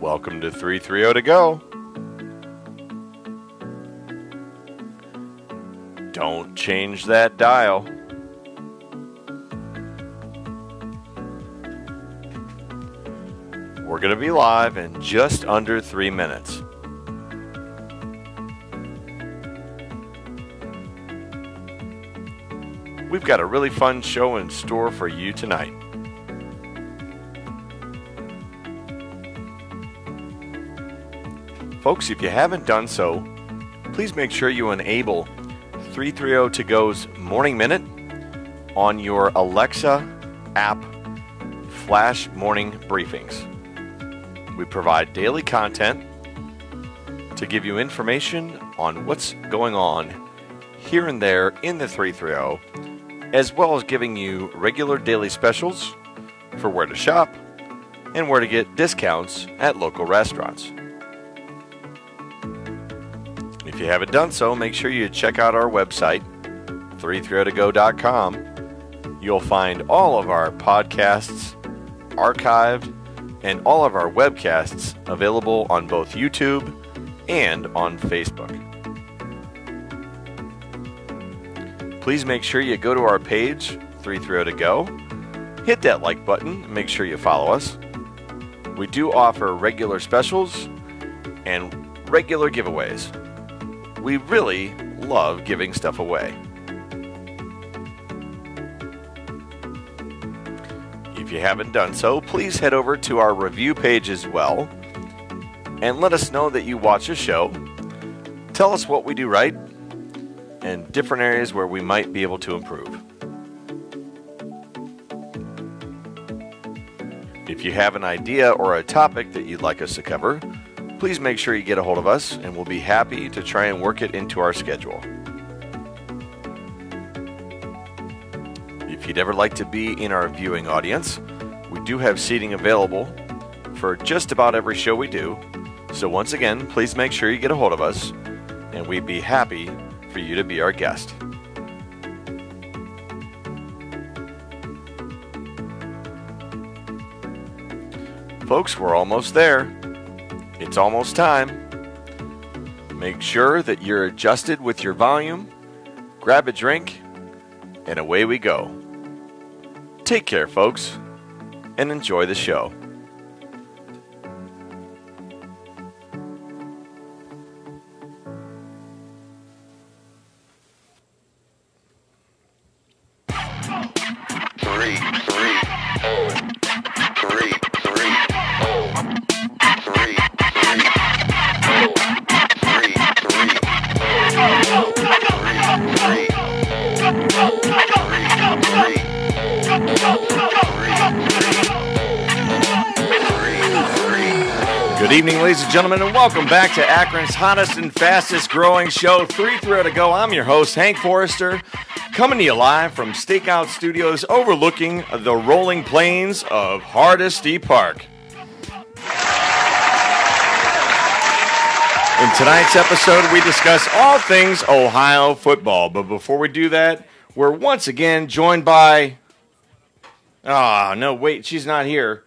Welcome to 330 to go. Don't change that dial. We're going to be live in just under 3 minutes. We've got a really fun show in store for you tonight. Folks, if you haven't done so, please make sure you enable 330 to go's Morning Minute on your Alexa app Flash Morning Briefings. We provide daily content to give you information on what's going on here and there in the 330, as well as giving you regular daily specials for where to shop and where to get discounts at local restaurants. If you haven't done so, make sure you check out our website, 330togo.com. You'll find all of our podcasts archived and all of our webcasts available on both YouTube and on Facebook. Please make sure you go to our page, 330 to go, hit that like button, and make sure you follow us. We do offer regular specials and regular giveaways. We really love giving stuff away. If you haven't done so, please head over to our review page as well and let us know that you watch the show. Tell us what we do right and different areas where we might be able to improve. If you have an idea or a topic that you'd like us to cover, please make sure you get a hold of us, and we'll be happy to try and work it into our schedule. If you'd ever like to be in our viewing audience, we do have seating available for just about every show we do. So once again, please make sure you get a hold of us, and we'd be happy for you to be our guest. Folks, we're almost there. It's almost time. Make sure that you're adjusted with your volume, grab a drink, and away we go. Take care, folks, and enjoy the show. Good evening, ladies and gentlemen, and welcome back to Akron's hottest and fastest growing show, 330 to go. I'm your host, Hank Forrester, coming to you live from Stakeout Studios overlooking the rolling plains of Hardesty Park. In tonight's episode, we discuss all things Ohio football. But before we do that, we're once again joined by... Oh, no, wait, she's not here.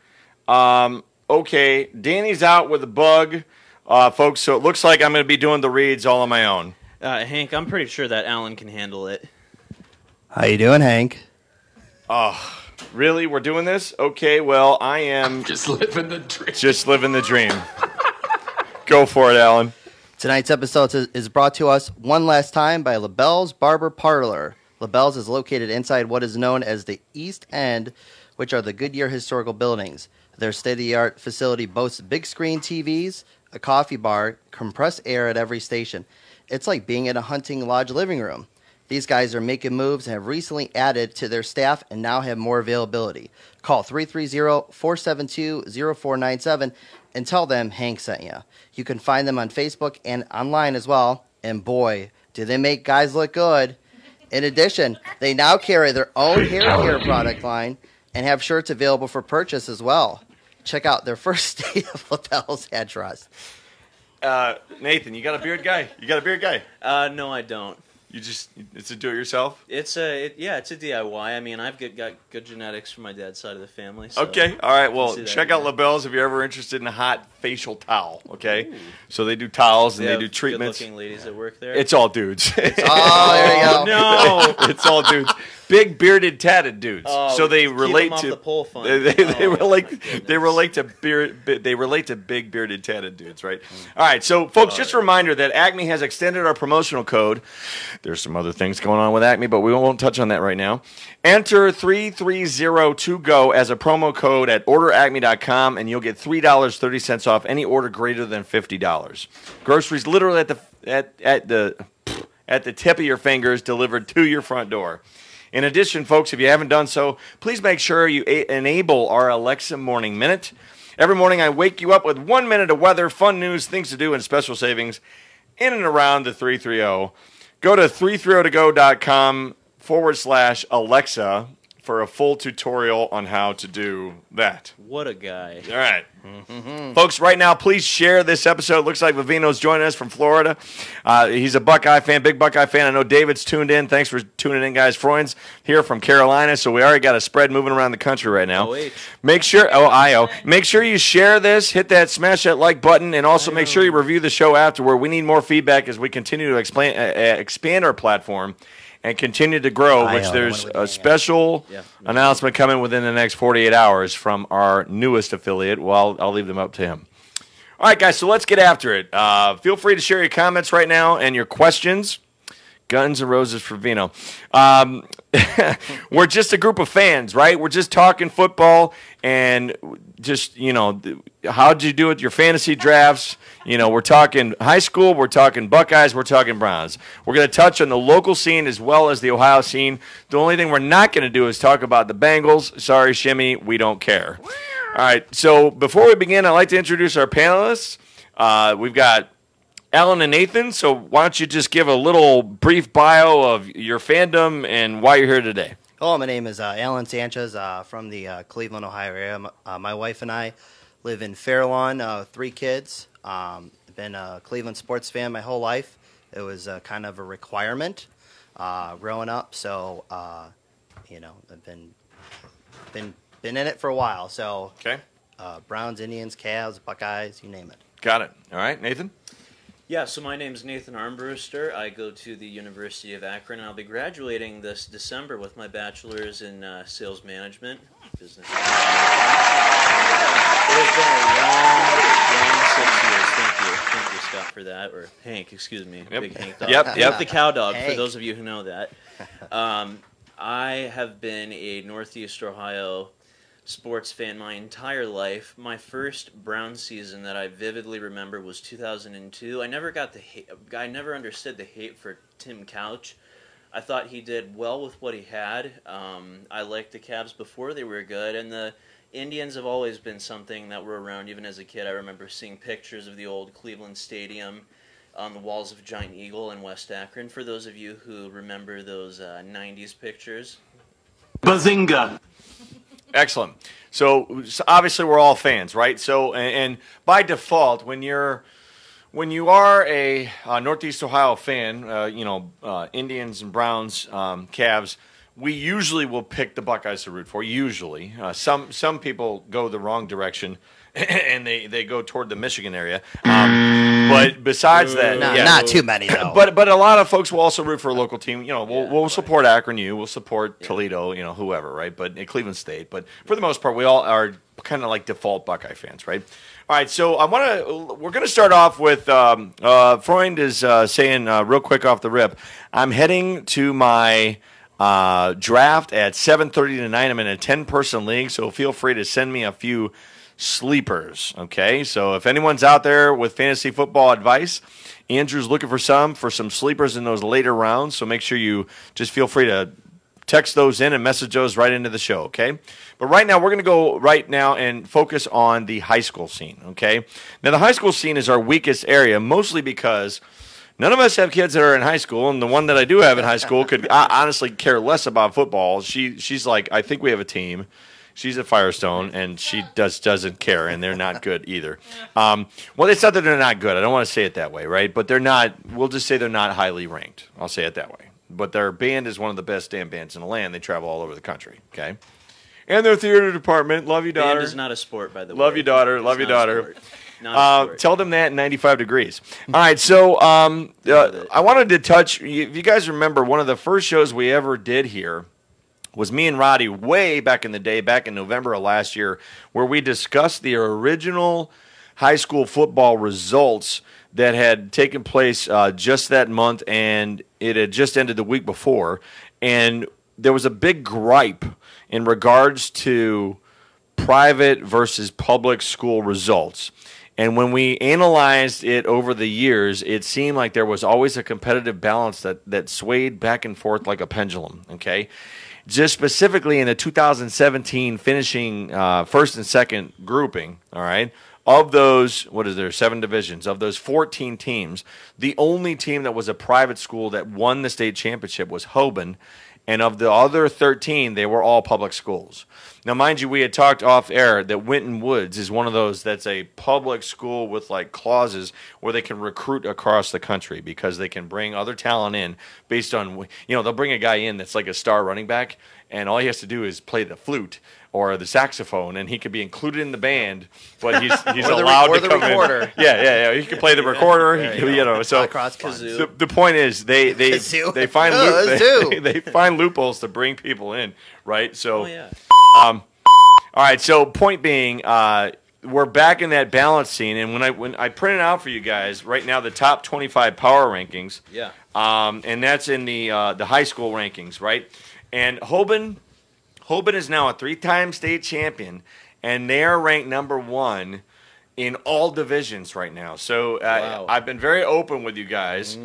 Okay, Danny's out with a bug, folks, so it looks like I'm going to be doing the reads all on my own. Hank, I'm pretty sure that Alan can handle it. How you doing, Hank? Oh, really? We're doing this? Okay, well, I am... Just living the dream. Just living the dream. Go for it, Alan. Tonight's episode is brought to us one last time by LaBelle's Barber Parlor. LaBelle's is located inside what is known as the East End, which are the Goodyear historical buildings. Their state-of-the-art facility boasts big screen TVs, a coffee bar, compressed air at every station. It's like being in a hunting lodge living room. These guys are making moves and have recently added to their staff and now have more availability. Call 330-472-0497 and tell them Hank sent you. You can find them on Facebook and online as well. And boy, do they make guys look good. In addition, they now carry their own hair care product line and have shirts available for purchase as well. Check out their first State of LaBelle's address. Nathan, you got a beard guy? No, I don't. it's a do-it-yourself? It's a DIY. I mean, I've got good genetics from my dad's side of the family. So Okay, all right. Well, see that, check out yeah. LaBelle's if you're ever interested in a hot facial towel. Okay, so they do towels and they have do treatments. Good-looking ladies that work there. It's all dudes. Oh, there you go. No. It's all dudes. Big bearded, tatted dudes. Oh, so they keep relate them off to the pole fund. they Oh, relate. my goodness. They relate to big bearded, tatted dudes, right? All right. So, folks, just a reminder that Acme has extended our promotional code. There's some other things going on with Acme, but we won't touch on that right now. Enter 330-GO as a promo code at orderacme.com, and you'll get $3.30 off any order greater than $50. Groceries literally at the tip of your fingers, delivered to your front door. In addition, folks, if you haven't done so, please make sure you enable our Alexa Morning Minute. Every morning I wake you up with 1 minute of weather, fun news, things to do, and special savings in and around the 330. Go to 330go.com/Alexa for a full tutorial on how to do that. What a guy. All right. Folks, right now, please share this episode. Looks like Vivino's joining us from Florida. He's a Buckeye fan, big Buckeye fan. I know David's tuned in. Thanks for tuning in, guys. Freund's here from Carolina, so we already got a spread moving around the country right now. OH. Make sure, make sure you share this, smash that like button, and also make sure you review the show afterward. We need more feedback as we continue to expand our platform and continue to grow, which there's a special announcement coming within the next 48 hours from our newest affiliate. Well, I'll leave them up to him. All right, guys, so let's get after it. Feel free to share your comments right now and your questions. Guns and Roses for Vino. We're just a group of fans, right? We're just talking football and just, how'd you do with your fantasy drafts? We're talking high school, we're talking Buckeyes, we're talking Browns. We're going to touch on the local scene as well as the Ohio scene. The only thing we're not going to do is talk about the Bengals. Sorry, Shimmy, we don't care. All right, so before we begin, I'd like to introduce our panelists. We've got Alan and Nathan, so why don't you just give a little brief bio of your fandom and why you're here today? Hello, my name is Alan Sanchez from the Cleveland, Ohio area. My wife and I live in Fairlawn, 3 kids. Been a Cleveland sports fan my whole life. It was kind of a requirement growing up, so I've been in it for a while. So Okay. Browns, Indians, Cavs, Buckeyes, you name it. Got it. All right, Nathan? Yeah, so my name's Nathan Armbruster. I go to the University of Akron, and I'll be graduating this December with my bachelor's in sales management, business management. It has been a long 6 years. Thank you, Scott, for that. Or Hank, excuse me. Yep. Big Hank dog. Yep. The cow dog, Hank. for those of you who know that. I have been a Northeast Ohio sports fan my entire life. My first Brown season that I vividly remember was 2002. I never understood the hate for Tim Couch. I thought he did well with what he had. I liked the Cavs before they were good, and the Indians have always been something that were around even as a kid. I remember seeing pictures of the old Cleveland Stadium on the walls of Giant Eagle in West Akron. For those of you who remember those 90s pictures. Bazinga! Excellent. So obviously we're all fans, right? So and by default, when you are a Northeast Ohio fan, Indians and Browns, Cavs, we usually will pick the Buckeyes to root for. Usually, some people go the wrong direction and they go toward the Michigan area. But besides that, Not too many though. But a lot of folks will also root for a local team. We'll support Akron U, we'll support Toledo, whoever, right? But Cleveland State. But for the most part, we all are kind of like default Buckeye fans, right? All right, so we're gonna start off with Freund is saying real quick off the rip. I'm heading to my draft at 7:30 tonight. I'm in a 10-person league, so feel free to send me a few sleepers, okay? So if anyone's out there with fantasy football advice, Andrew's looking for some sleepers in those later rounds, so make sure you just feel free to text those in and message those right into the show, okay? But right now, we're going to go right now and focus on the high school scene, okay? Now, the high school scene is our weakest area, mostly because none of us have kids that are in high school, and the one that I do have in high school could honestly care less about football. She's like, I think we have a team. She's at Firestone, and she doesn't care, and they're not good either. Well, it's not that they're not good. I don't want to say it that way, right? But they're not. We'll just say they're not highly ranked. I'll say it that way. But their band is one of the best damn bands in the land. They travel all over the country. Okay, and their theater department. Love you, daughter. Band is not a sport, by the way. Love you, daughter. Love you, daughter. Not a sport. Tell them that in 95 degrees. All right, so I wanted to touch. If you guys remember, one of the first shows we ever did here was me and Roddy way back in the day, back in November of last year, where we discussed the original high school football results that had taken place just that month, and it had just ended the week before. And there was a big gripe in regards to private versus public school results. And when we analyzed it over the years, it seemed like there was always a competitive balance that swayed back and forth like a pendulum, okay? Just specifically in the 2017 finishing first and second grouping, all right, of those, 7 divisions, of those 14 teams, the only team that was a private school that won the state championship was Hoban, and of the other 13, they were all public schools. Now, mind you, we had talked off air that Winton Woods is one of those that's a public school with like clauses where they can recruit across the country because they can bring other talent in based on, they'll bring a guy in that's like a star running back, and all he has to do is play the flute or the saxophone, and he could be included in the band, but he's allowed to come recorder. in. Yeah. He can play the recorder. So the point is they find they find loopholes to bring people in, right? So, all right. So point being, we're back in that balance scene, and when I printed out for you guys right now the top 25 power rankings, and that's in the high school rankings, right? And Hoban is now a 3-time state champion, and they are ranked number 1 in all divisions right now. So Wow. I've been very open with you guys.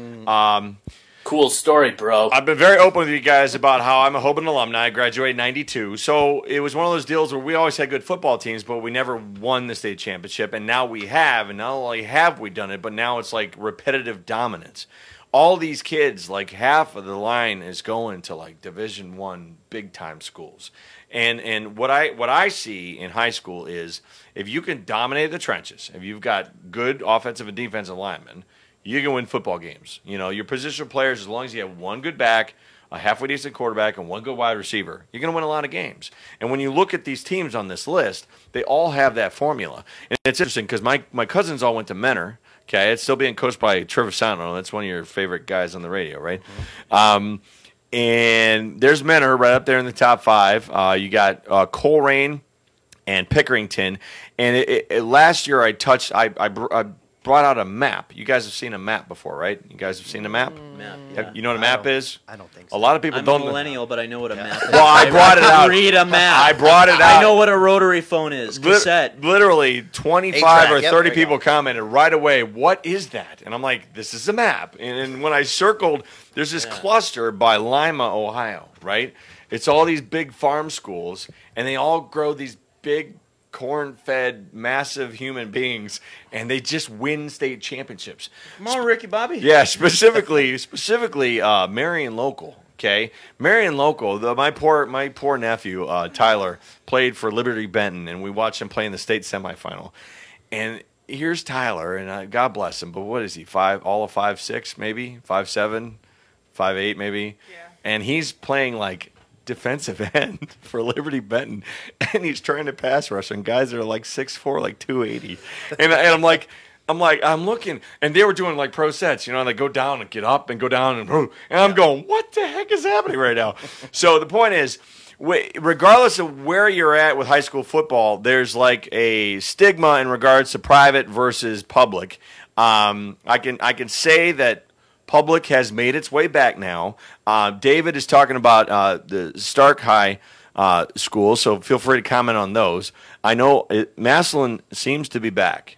Cool story, bro. I've been very open with you guys about how I'm a Hoban alumni. I graduated in 92. So it was one of those deals where we always had good football teams, but we never won the state championship. And now we have, and not only have we done it, but now it's like repetitive dominance. All these kids, like half of the line is going to like Division I big time schools. And what I see in high school is if you can dominate the trenches, if you've got good offensive and defensive linemen, you can win football games. Your positional players, as long as you have one good back, a halfway decent quarterback, and one good wide receiver, you're going to win a lot of games. And when you look at these teams on this list, they all have that formula. And it's interesting because my cousins all went to Mentor. Okay, it's still being coached by Trevisano. That's one of your favorite guys on the radio, right? Mm-hmm. And there's Mentor right up there in the top 5. You got Coleraine and Pickerington. And last year I brought out a map. You guys have seen a map before, right? You guys have seen a map? You know what a map is? I don't think so. A lot of people I'm don't. a millennial, but I know what a map is. Well, I brought it out. Read a map. I brought it out. I know what a rotary phone is. Cassette. Literally 25 8-track. or Yep, 30 there you people go. commented right away, what is that? And I'm like, this is a map. And when I circled, there's this cluster by Lima, Ohio, right? It's all these big farm schools, and they all grow these big corn-fed, massive human beings, and they just win state championships. Come on, Ricky Bobby. Yeah, specifically, Marion Local. Okay, Marion Local. My poor nephew Tyler played for Liberty Benton, and we watched him play in the state semifinal. And here's Tyler, and God bless him, but what is he? 5'6", maybe 5'7", 5'8", maybe. Yeah. And he's playing like defensive end for Liberty Benton, and he's trying to pass rush on guys that are like 6'4", like 280. And I'm looking, and they were doing like pro sets, they go down and get up and go down, and I'm going, what the heck is happening right now? So the point is, regardless of where you're at with high school football, there's like a stigma in regards to private versus public. I can say that public has made its way back now. David is talking about the Stark High schools, so feel free to comment on those. I know Massillon seems to be back.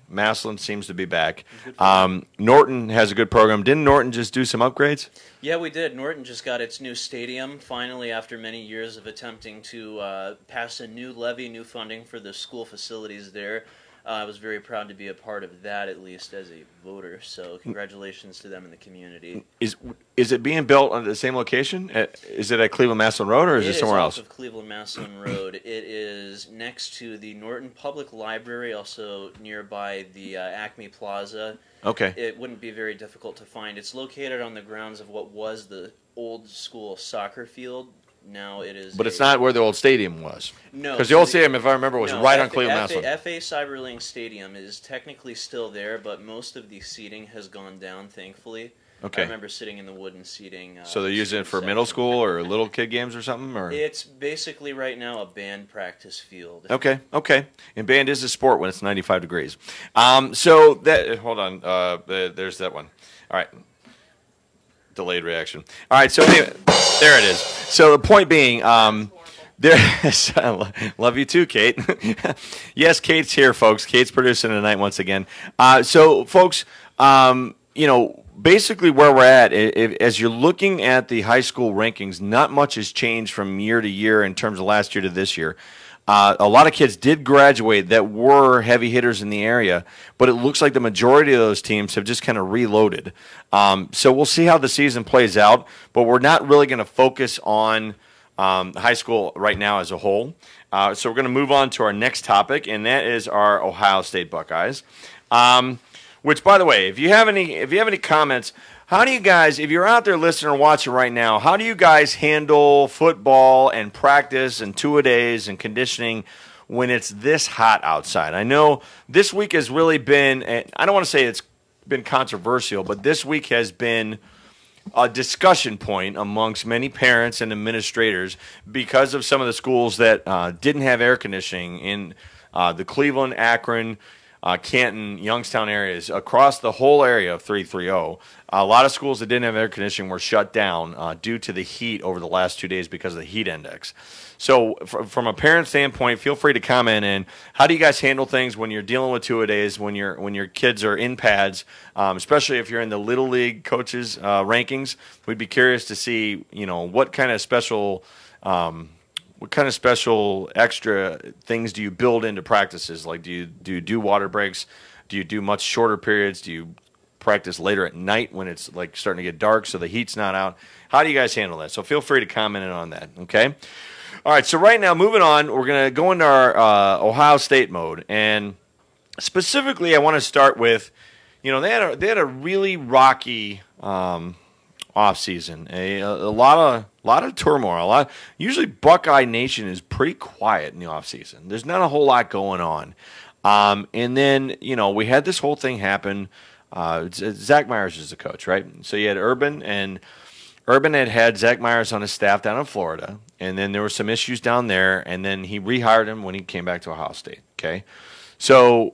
Norton has a good program. Didn't Norton just do some upgrades? Yeah, we did. Norton just got its new stadium, finally, after many years of attempting to pass a new levy, new funding for the school facilities there. I was very proud to be a part of that, at least as a voter. So congratulations to them in the community. Is it being built on the same location? Is it at Cleveland Massillon Road, or is it somewhere else? It is off of Cleveland Massillon Road. It is next to the Norton Public Library, also nearby the Acme Plaza. Okay. It wouldn't be very difficult to find. It's located on the grounds of what was the old school soccer field. Now it is. But it's not where the old stadium was. No. Because the old stadium, if I remember, was right on Cleveland Massillon. FA Cyberlink Stadium is technically still there, but most of the seating has gone down, thankfully. Okay. I remember sitting in the wooden seating. So they're using it for middle school or little kid games or something? Or? It's basically right now a band practice field. Okay. And band is a sport when it's 95 degrees. So that hold on. There's that one. All right. Delayed reaction. All right. So anyway, there it is. So the point being, love you too, Kate. Yes, Kate's here, folks. Kate's producing tonight once again. So, folks, basically where we're at, as you're looking at the high school rankings, not much has changed from year to year in terms of last year to this year. A lot of kids did graduate that were heavy hitters in the area, but it looks like the majority of those teams have just kind of reloaded. So we'll see how the season plays out, but we're not really going to focus on high school right now as a whole. So we're going to move on to our next topic, and that is our Ohio State Buckeyes. Which, by the way, if you have any comments, how do you guys, if you're out there listening or watching right now, how do you guys handle football and practice and two-a-days and conditioning when it's this hot outside? I know this week has really been, I don't want to say it's been controversial, but this week has been a discussion point amongst many parents and administrators because of some of the schools that didn't have air conditioning in the Cleveland, Akron, Canton, Youngstown areas, across the whole area of 330. A lot of schools that didn't have air conditioning were shut down due to the heat over the last 2 days because of the heat index. So from a parent standpoint, feel free to comment in. How do you guys handle things when you're dealing with two-a-days, when your kids are in pads, especially if you're in the Little League coaches rankings? We'd be curious to see, what kind of special extra things do you build into practices? Like, do you do water breaks? Do you do much shorter periods? Do you practice later at night when it's like starting to get dark so the heat's not out? How do you guys handle that? So feel free to comment in on that, okay? All right, so right now, moving on, we're going to go into our Ohio State mode. And specifically, I want to start with, they had a really rocky offseason, a lot of turmoil. Usually Buckeye Nation is pretty quiet in the offseason. There's not a whole lot going on. And then, we had this whole thing happen. Zach Myers is the coach, right? So you had Urban, and Urban had Zach Myers on his staff down in Florida. And then there were some issues down there, and then he rehired him when he came back to Ohio State, okay? So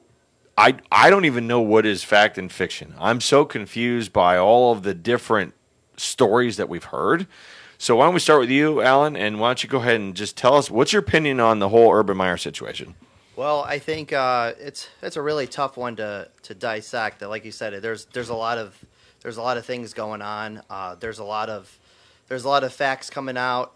I don't even know what is fact and fiction. I'm so confused by all of the different stories that we've heard. So why don't we start with you, Alan, and why don't you go ahead and just tell us what's your opinion on the whole Urban Meyer situation? Well, I think it's a really tough one to dissect. Like you said, there's a lot of things going on. There's a lot of facts coming out.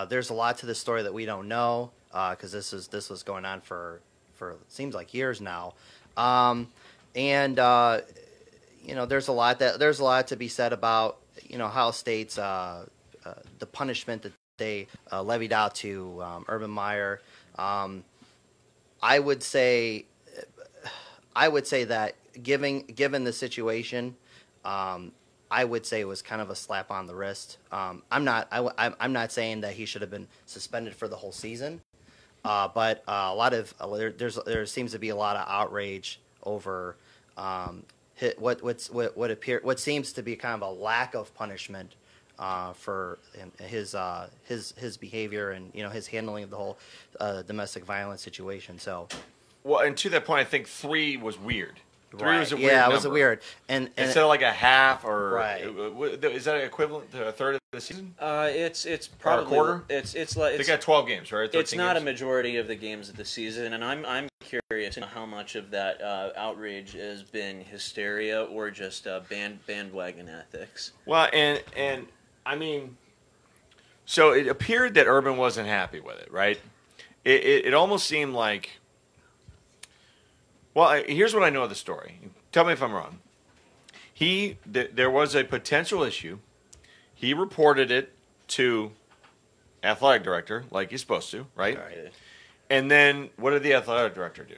There's a lot to the story that we don't know because this was going on for it seems like years now. There's a lot to be said about Ohio State's the punishment that they levied out to Urban Meyer. I would say that given the situation, I would say it was kind of a slap on the wrist. I'm not saying that he should have been suspended for the whole season, but there seems to be a lot of outrage over what seems to be kind of a lack of punishment for his behavior and his handling of the whole domestic violence situation. So, well, and to that point, I think 3 was weird. 3 was a weird number. It was a weird. And instead of like a half or right. Is that equivalent to a third of the season? It's probably or a quarter. It's like they got 12 games, right? It's not games? A majority of the games of the season, and I'm curious how much of that outrage has been hysteria or just bandwagon ethics. Well, and I mean, so it appeared that Urban wasn't happy with it, right? It almost seemed like Well, here's what I know of the story. Tell me if I'm wrong. There was a potential issue. He reported it to athletic director, like he's supposed to, right? Right. And then what did the athletic director do?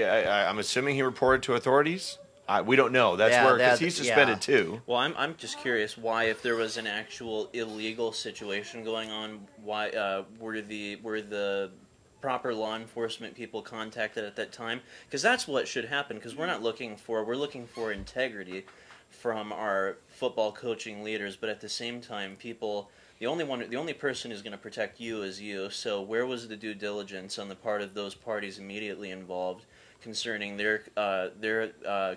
I'm assuming he reported to authorities. We don't know. That's where because he's suspended too. Well, I'm just curious why, if there was an actual illegal situation going on, why were the proper law enforcement people contacted at that time? Because that's what should happen. Because we're looking for integrity from our football coaching leaders, but at the same time, the only person who's going to protect you is you. So where was the due diligence on the part of those parties immediately involved concerning their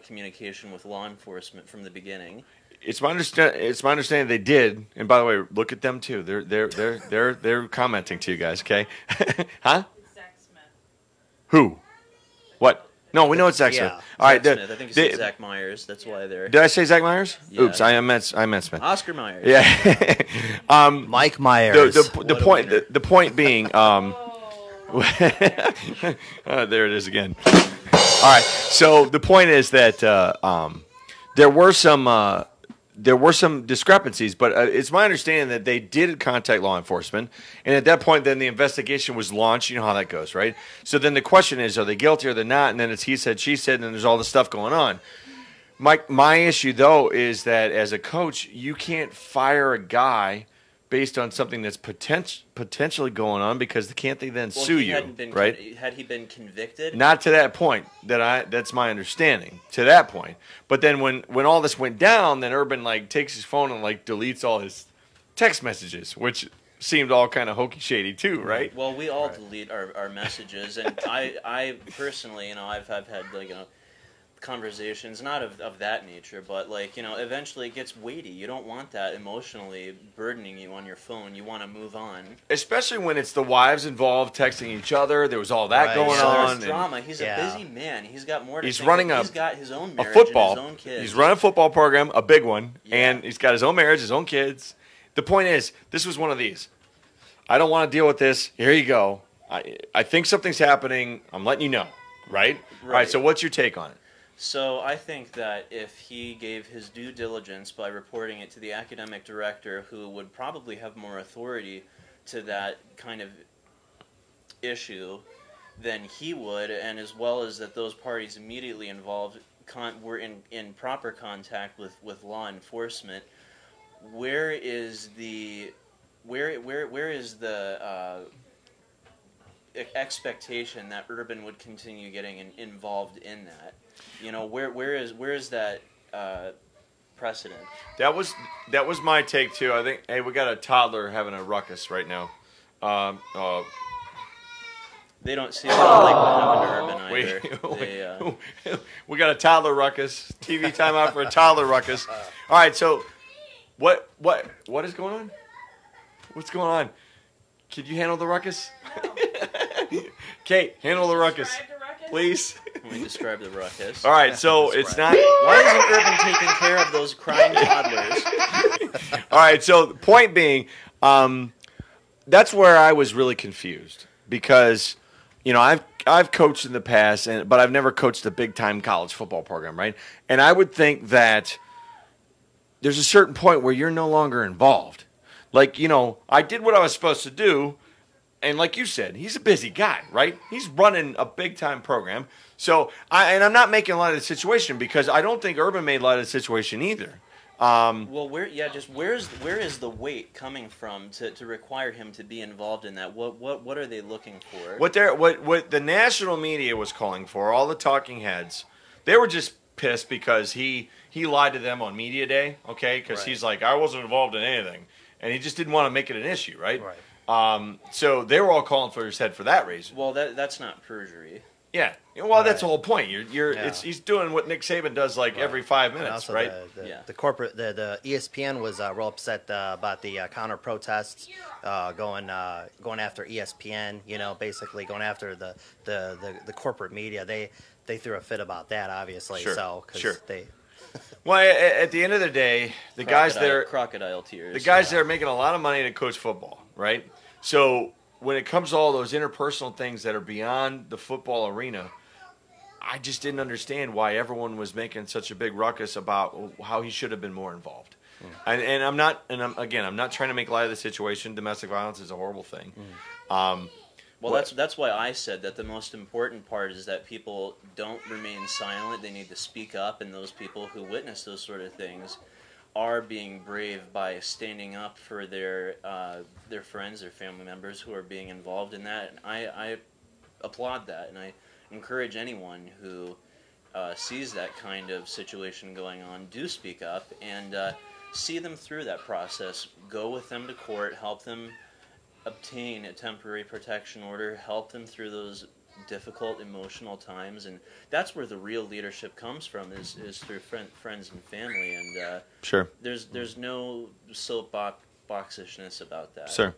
communication with law enforcement from the beginning? It's my understanding they did. And by the way, look at them too. They're commenting to you guys. Okay, huh? Zach Smith. Who? What? No, we know it's Zach Smith. All right, Smith. I think you said Zach Myers. That's why they're. Did I say Zach Myers? Yeah. Oops, I meant Smith. Oscar Myers. Yeah. Mike Myers. The point being, there it is again. All right. So the point is that there were some discrepancies, but it's my understanding that they did contact law enforcement, and at that point, then the investigation was launched. You know how that goes, right? So then the question is, are they guilty or they're not? And then it's he said, she said, and then there's all this stuff going on. My issue, though, is that as a coach, you can't fire a guy based on something that's potentially going on because can't they then sue you, right? Had he been convicted? Not to that point. That's my understanding. To that point. But then when all this went down, then Urban takes his phone and deletes all his text messages, which seemed all kind of hokey shady too, right? Well, we all delete our messages, and I personally, I've had conversations, not of that nature, but eventually it gets weighty. You don't want that emotionally burdening you on your phone. You want to move on. Especially when it's the wives involved texting each other. There was all that going on. There's drama. He's a busy man. He's got more to He's think running of. He's got his own marriage football. and his own kids. He's running a football program, a big one, and he's got his own marriage, his own kids. The point is, this was one of these. I don't want to deal with this. Here you go. I think something's happening. I'm letting you know, right? All right, so what's your take on it? So I think that if he gave his due diligence by reporting it to the academic director, who would probably have more authority to that kind of issue than he would, and as well as that those parties immediately involved were in proper contact with law enforcement, where is the expectation that Urban would continue getting involved in that? Where is that precedent? That was my take too. I think we got a toddler having a ruckus right now. They don't see what happened to Urban either. We got a toddler ruckus. TV timeout for a toddler ruckus. All right, so what is going on? What's going on? Can you handle the ruckus? Kate, handle the ruckus, please. Let me describe the ruckus. All right, so it's not. Why isn't Urban taking care of those crying toddlers? All right, so the point being, that's where I was really confused because, I've coached in the past, but I've never coached a big time college football program, right? And I would think that there's a certain point where you're no longer involved. I did what I was supposed to do. And like you said, he's a busy guy, right? He's running a big-time program. So, I'm not making light of the situation because I don't think Urban made light of the situation either. Well, where is the weight coming from to require him to be involved in that? What are they looking for? What the national media was calling for, all the talking heads, they were just pissed because he lied to them on media day, okay? Because he's like, I wasn't involved in anything, and he just didn't want to make it an issue, right? Right. So they were all calling for his head for that reason. Well, that's not perjury. Yeah. Well, that's the whole point. He's doing what Nick Saban does every 5 minutes, right? The corporate, the ESPN was real upset about the counter protests going after ESPN. Basically going after the corporate media. They threw a fit about that, obviously. Sure. So sure. they. Well, at the end of the day, crocodile tears. The guys there are making a lot of money to coach football, right? So when it comes to all those interpersonal things that are beyond the football arena, I just didn't understand why everyone was making such a big ruckus about how he should have been more involved. And I'm not trying to make light of the situation. Domestic violence is a horrible thing. Well, that's why I said that the most important part is that people don't remain silent. They need to speak up, and those people who witness those sort of things are being brave by standing up for their friends, their family members who are being involved in that. And I applaud that, and I encourage anyone who sees that kind of situation going on, do speak up and see them through that process. Go with them to court, help them obtain a temporary protection order, help them through those difficult emotional times, and that's where the real leadership comes from, is through friends and family. And sure, there's no soapboxishness about that. Sure.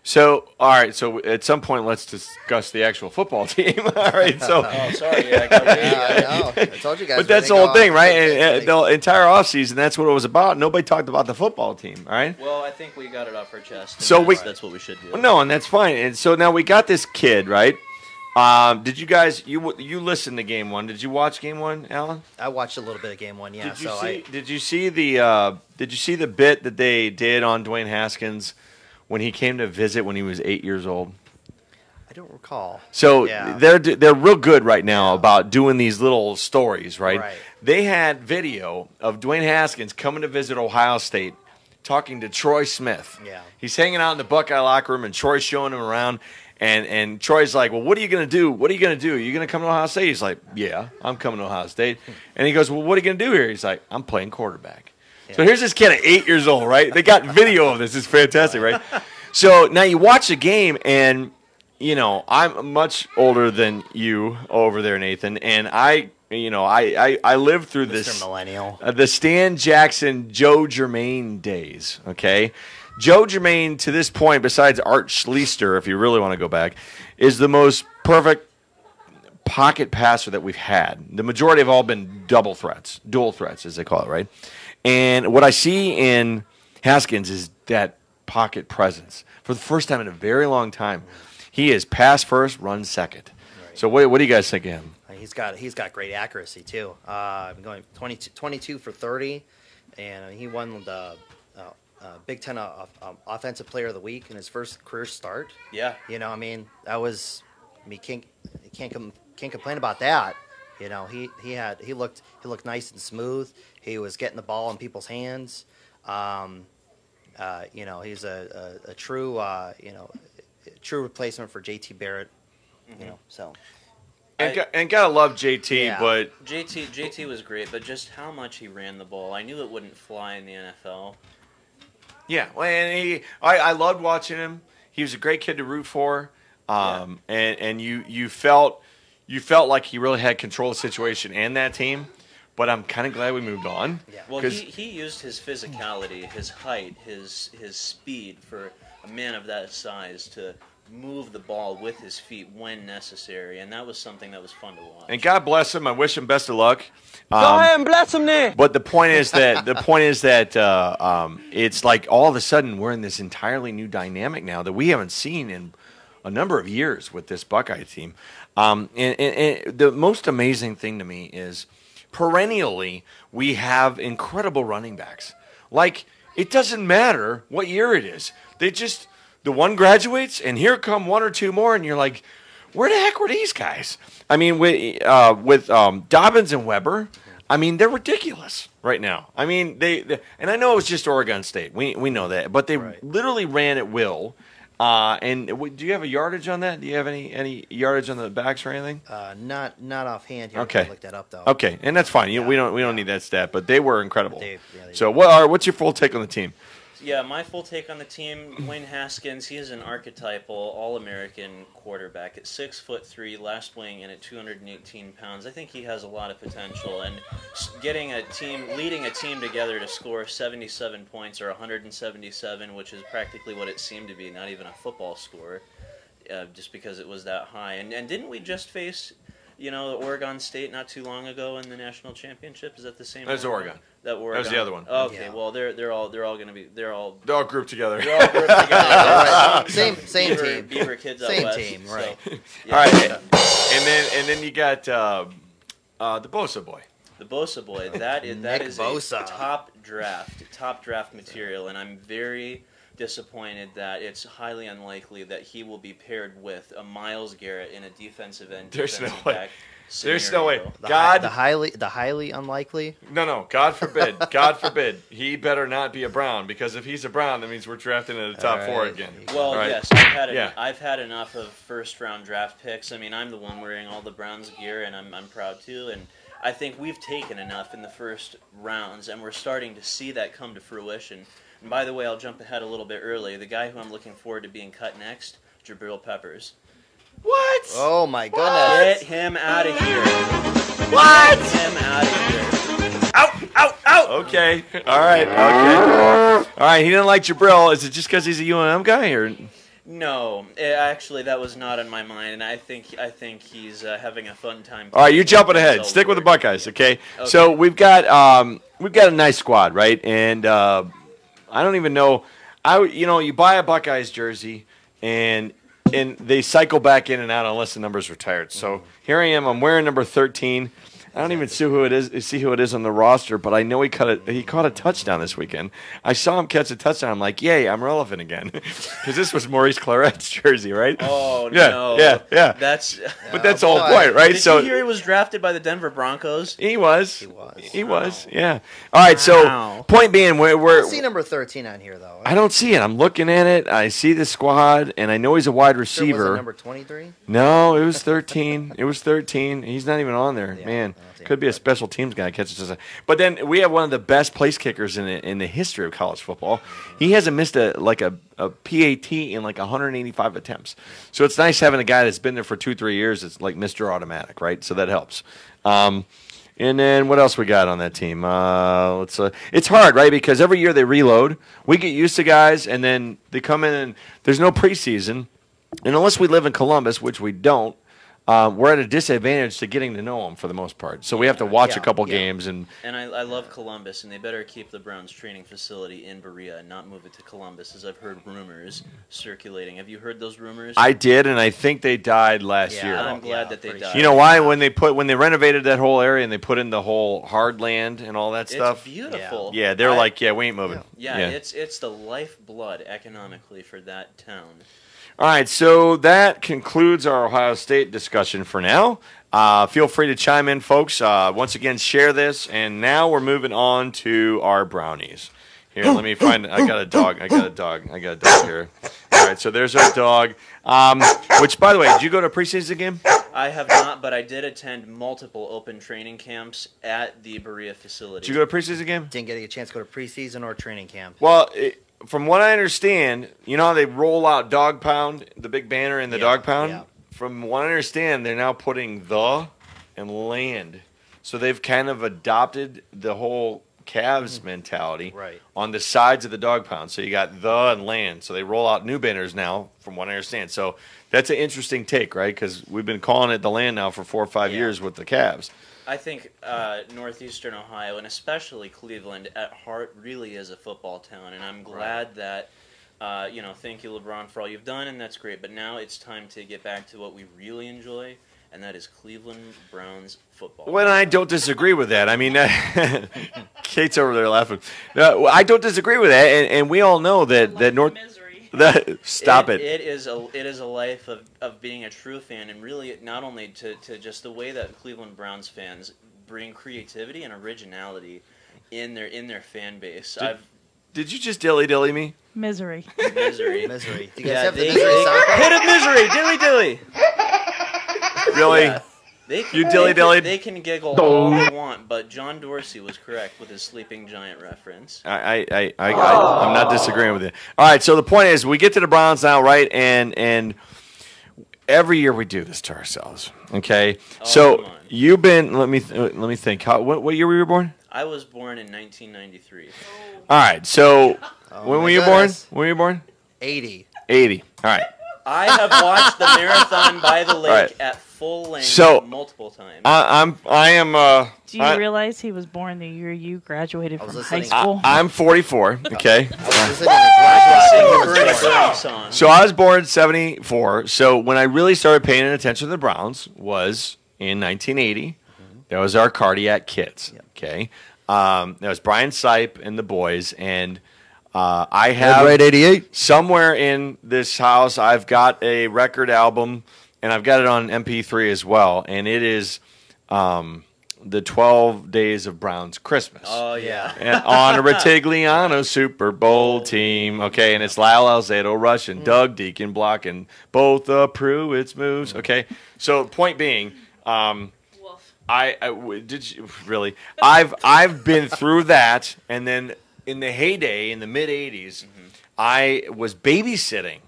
So, all right. So, at some point, let's discuss the actual football team. All right. So, oh, sorry. Yeah, I got I know. I told you guys. but that's the whole thing, right? And the entire offseason, that's what it was about. Nobody talked about the football team, all right? Well, I think we got it off our chest. So that's what we should do. Well, no, and that's fine. And so now we got this kid, right? Did you guys you listened to game one? Did you watch game one, Alan? I watched a little bit of game one. Yeah. Did you see the bit that they did on Dwayne Haskins when he came to visit when he was 8 years old? I don't recall. So yeah. they're real good right now about doing these little stories, right? They had video of Dwayne Haskins coming to visit Ohio State, talking to Troy Smith. Yeah. He's hanging out in the Buckeye locker room, and Troy's showing him around. And Troy's like, well, what are you going to do? What are you going to do? Are you going to come to Ohio State? He's like, yeah, I'm coming to Ohio State. And he goes, well, what are you going to do here? He's like, I'm playing quarterback. Yeah. So here's this kid at 8 years old, right? They got video of this. It's fantastic, right? So now you watch the game, and, you know, I'm much older than you over there, Nathan. And I lived through Mr. this. Millennial. The Stan Jackson, Joe Germain days, okay? Joe Germain, to this point, besides Art Schlichter, if you really want to go back, is the most perfect pocket passer that we've had. The majority have all been dual threats, as they call it, right? And what I see in Haskins is that pocket presence. For the first time in a very long time, he is pass first, run second. Right. So what do you guys think of him? He's got great accuracy, too. Going 22 for 30, and he won the Big Ten Offensive Player of the Week in his first career start. Yeah. You know, I mean, can't complain about that. You know, he looked nice and smooth. He was getting the ball in people's hands. You know, he's a true true replacement for JT Barrett. Mm-hmm. You know, so. And gotta love JT, yeah. but JT was great, but just how much he ran the ball, I knew it wouldn't fly in the NFL. Yeah, well, and I loved watching him. He was a great kid to root for, and you felt like he really had control of the situation and that team. But I'm kind of glad we moved on. Yeah. Well, he used his physicality, his height, his speed for a man of that size to move the ball with his feet when necessary, and that was something that was fun to watch. And God bless him. I wish him best of luck. Go ahead and bless him there. But the point is that it's like all of a sudden we're in this entirely new dynamic now that we haven't seen in a number of years with this Buckeye team. And the most amazing thing to me is perennially we have incredible running backs. Like, it doesn't matter what year it is. The one graduates, and here come one or two more, and you're like, where the heck were these guys? I mean, with Dobbins and Weber, I mean, they're ridiculous right now. I mean, they and I know it was just Oregon State. We know that, but they literally ran at will. And do you have a yardage on that? Do you have any yardage on the backs or anything? Not offhand here. Okay. I looked that up though. Okay, and that's fine. We don't need that stat, but they were incredible. They so what's your full take on the team? Yeah, my full take on the team, Dwayne Haskins, he is an archetypal All-American quarterback. At 6'3", last weighing in at 218 pounds. I think he has a lot of potential, and leading a team together to score 77 points or 177, which is practically what it seemed to be, not even a football score, just because it was that high. And didn't we just face, Oregon State not too long ago in the national championship? Is that the same? That's Oregon. That was the other one. Okay, yeah. Well they're all grouped together. They're all grouped together. Same team. Beaver kids out Same west. team, right? So, yeah. All right, and then you got The Bosa boy. The Bosa boy. That is Bosa. a top draft material, and I'm very disappointed that it's highly unlikely that he will be paired with a Myles Garrett in a defensive end. There's no defensive way. back There's no way. scenario. The highly unlikely. No. God forbid. God forbid. He better not be a Brown, because if he's a Brown, that means we're drafting in the top 4 again. Well, Right. yes, I've had enough of first-round draft picks. I mean, I'm the one wearing all the Browns gear, and I'm proud to. And I think we've taken enough in the first rounds, and we're starting to see that come to fruition. And by the way, I'll jump ahead a little bit early. The guy who I'm looking forward to being cut next, Jabril Peppers. What? Oh my goodness! Get him out of here. What? Get him out of here. Out! Okay. All right. Okay. All right. He didn't like Jabril. Is it just because he's a UNM guy, or? No, actually, that was not on my mind, and I think he's having a fun time. All right, you're jumping ahead. Stick with the Buckeyes, okay? So we've got a nice squad, right? And I don't even know. You buy a Buckeyes jersey, and they cycle back in and out unless the number's retired. So here I am. I'm wearing number 13. I don't even see who it is on the roster, but I know he caught a touchdown this weekend. I saw him catch a touchdown. I'm like, yay, I'm relevant again, because this was Maurice Claret's jersey, right? Oh no, yeah. That's But that's the whole point, right? Did you hear he was drafted by the Denver Broncos? He was, yeah. All right, so point being, I don't see number 13 on here though. I don't see it. I'm looking at it. I see the squad, and I know he's a wide receiver. Was it number 23? No, it was 13. It was 13. He's not even on there, man. see Could be a special teams guy catches us. But then we have one of the best place kickers in the history of college football. He hasn't missed a PAT in like 185 attempts. So it's nice having a guy that's been there for 2-3 years. It's like Mr. Automatic, right? So that helps. And then what else we got on that team? It's hard, right? Because every year they reload. We get used to guys, and then they come in, and there's no preseason. And unless we live in Columbus, which we don't, we're at a disadvantage to getting to know them for the most part. So we have to watch a couple games. And I love Columbus, and they better keep the Browns training facility in Berea and not move it to Columbus, as I've heard rumors circulating. Have you heard those rumors? I did, and I think they died last year. I'm glad that they died. You know why? When they renovated that whole area and they put in the whole hard land and all that stuff. It's beautiful. Yeah, they're we ain't moving. Yeah, it's the lifeblood economically for that town. All right, so that concludes our Ohio State discussion for now. Feel free to chime in, folks. Once again, share this. And now we're moving on to our brownies. Here, let me find. I got a dog here. All right, so there's our dog. Which, by the way, did you go to a preseason game? I have not, but I did attend multiple open training camps at the Berea facility. Did you go to a preseason game? Didn't get a chance to go to preseason or training camp. Well, from what I understand, you know how they roll out Dog Pound, the big banner in the Dog Pound? Yeah. From what I understand, they're now putting the and land. So they've kind of adopted the whole Cavs mentality on the sides of the Dog Pound. So you got the and land. So they roll out new banners now, from what I understand. So that's an interesting take, right? Because we've been calling it the land now for 4 or 5 years with the Cavs. I think Northeastern Ohio, and especially Cleveland, at heart really is a football town, and I'm glad that, thank you, LeBron, for all you've done, and that's great, but now it's time to get back to what we really enjoy, and that is Cleveland Browns football. Well, I don't disagree with that. I mean, Kate's over there laughing. I don't disagree with that, and we all know that North. Stop it. It is a life of being a true fan, and really not only to just the way that Cleveland Browns fans bring creativity and originality in their fan base. Did you just dilly me? Misery. Misery. Misery. Do you guys have the misery sound? Hit it, misery, dilly. Really? Yeah. They can giggle all they want, but John Dorsey was correct with his Sleeping Giant reference. I'm not disagreeing with you. All right, so the point is, we get to the Browns now, right? And every year we do this to ourselves. Okay, so you've been. Let me think. What year were you born? I was born in 1993. All right, so when were you born? When were you born? 80. 80. All right. I have watched the marathon by the lake at full length multiple times. I am. Do you realize he was born the year you graduated from high school? I'm 44. Okay. Song. So I was born in 74. So when I really started paying attention to the Browns was in 1980. That was our cardiac kids. Yep. Okay. That was Brian Sipe and the boys. And I have Red 88. somewhere in this house, I've got a record album, and I've got it on MP3 as well. And it is the 12 Days of Browns Christmas. Oh, yeah. And on a Retigliano Super Bowl team. Okay, and it's Lyle Alzado rushing, Doug Deacon blocking, both the Pruitt's moves. Okay, so point being, did you really? I've been through that, and then in the heyday in the mid '80s, I was babysitting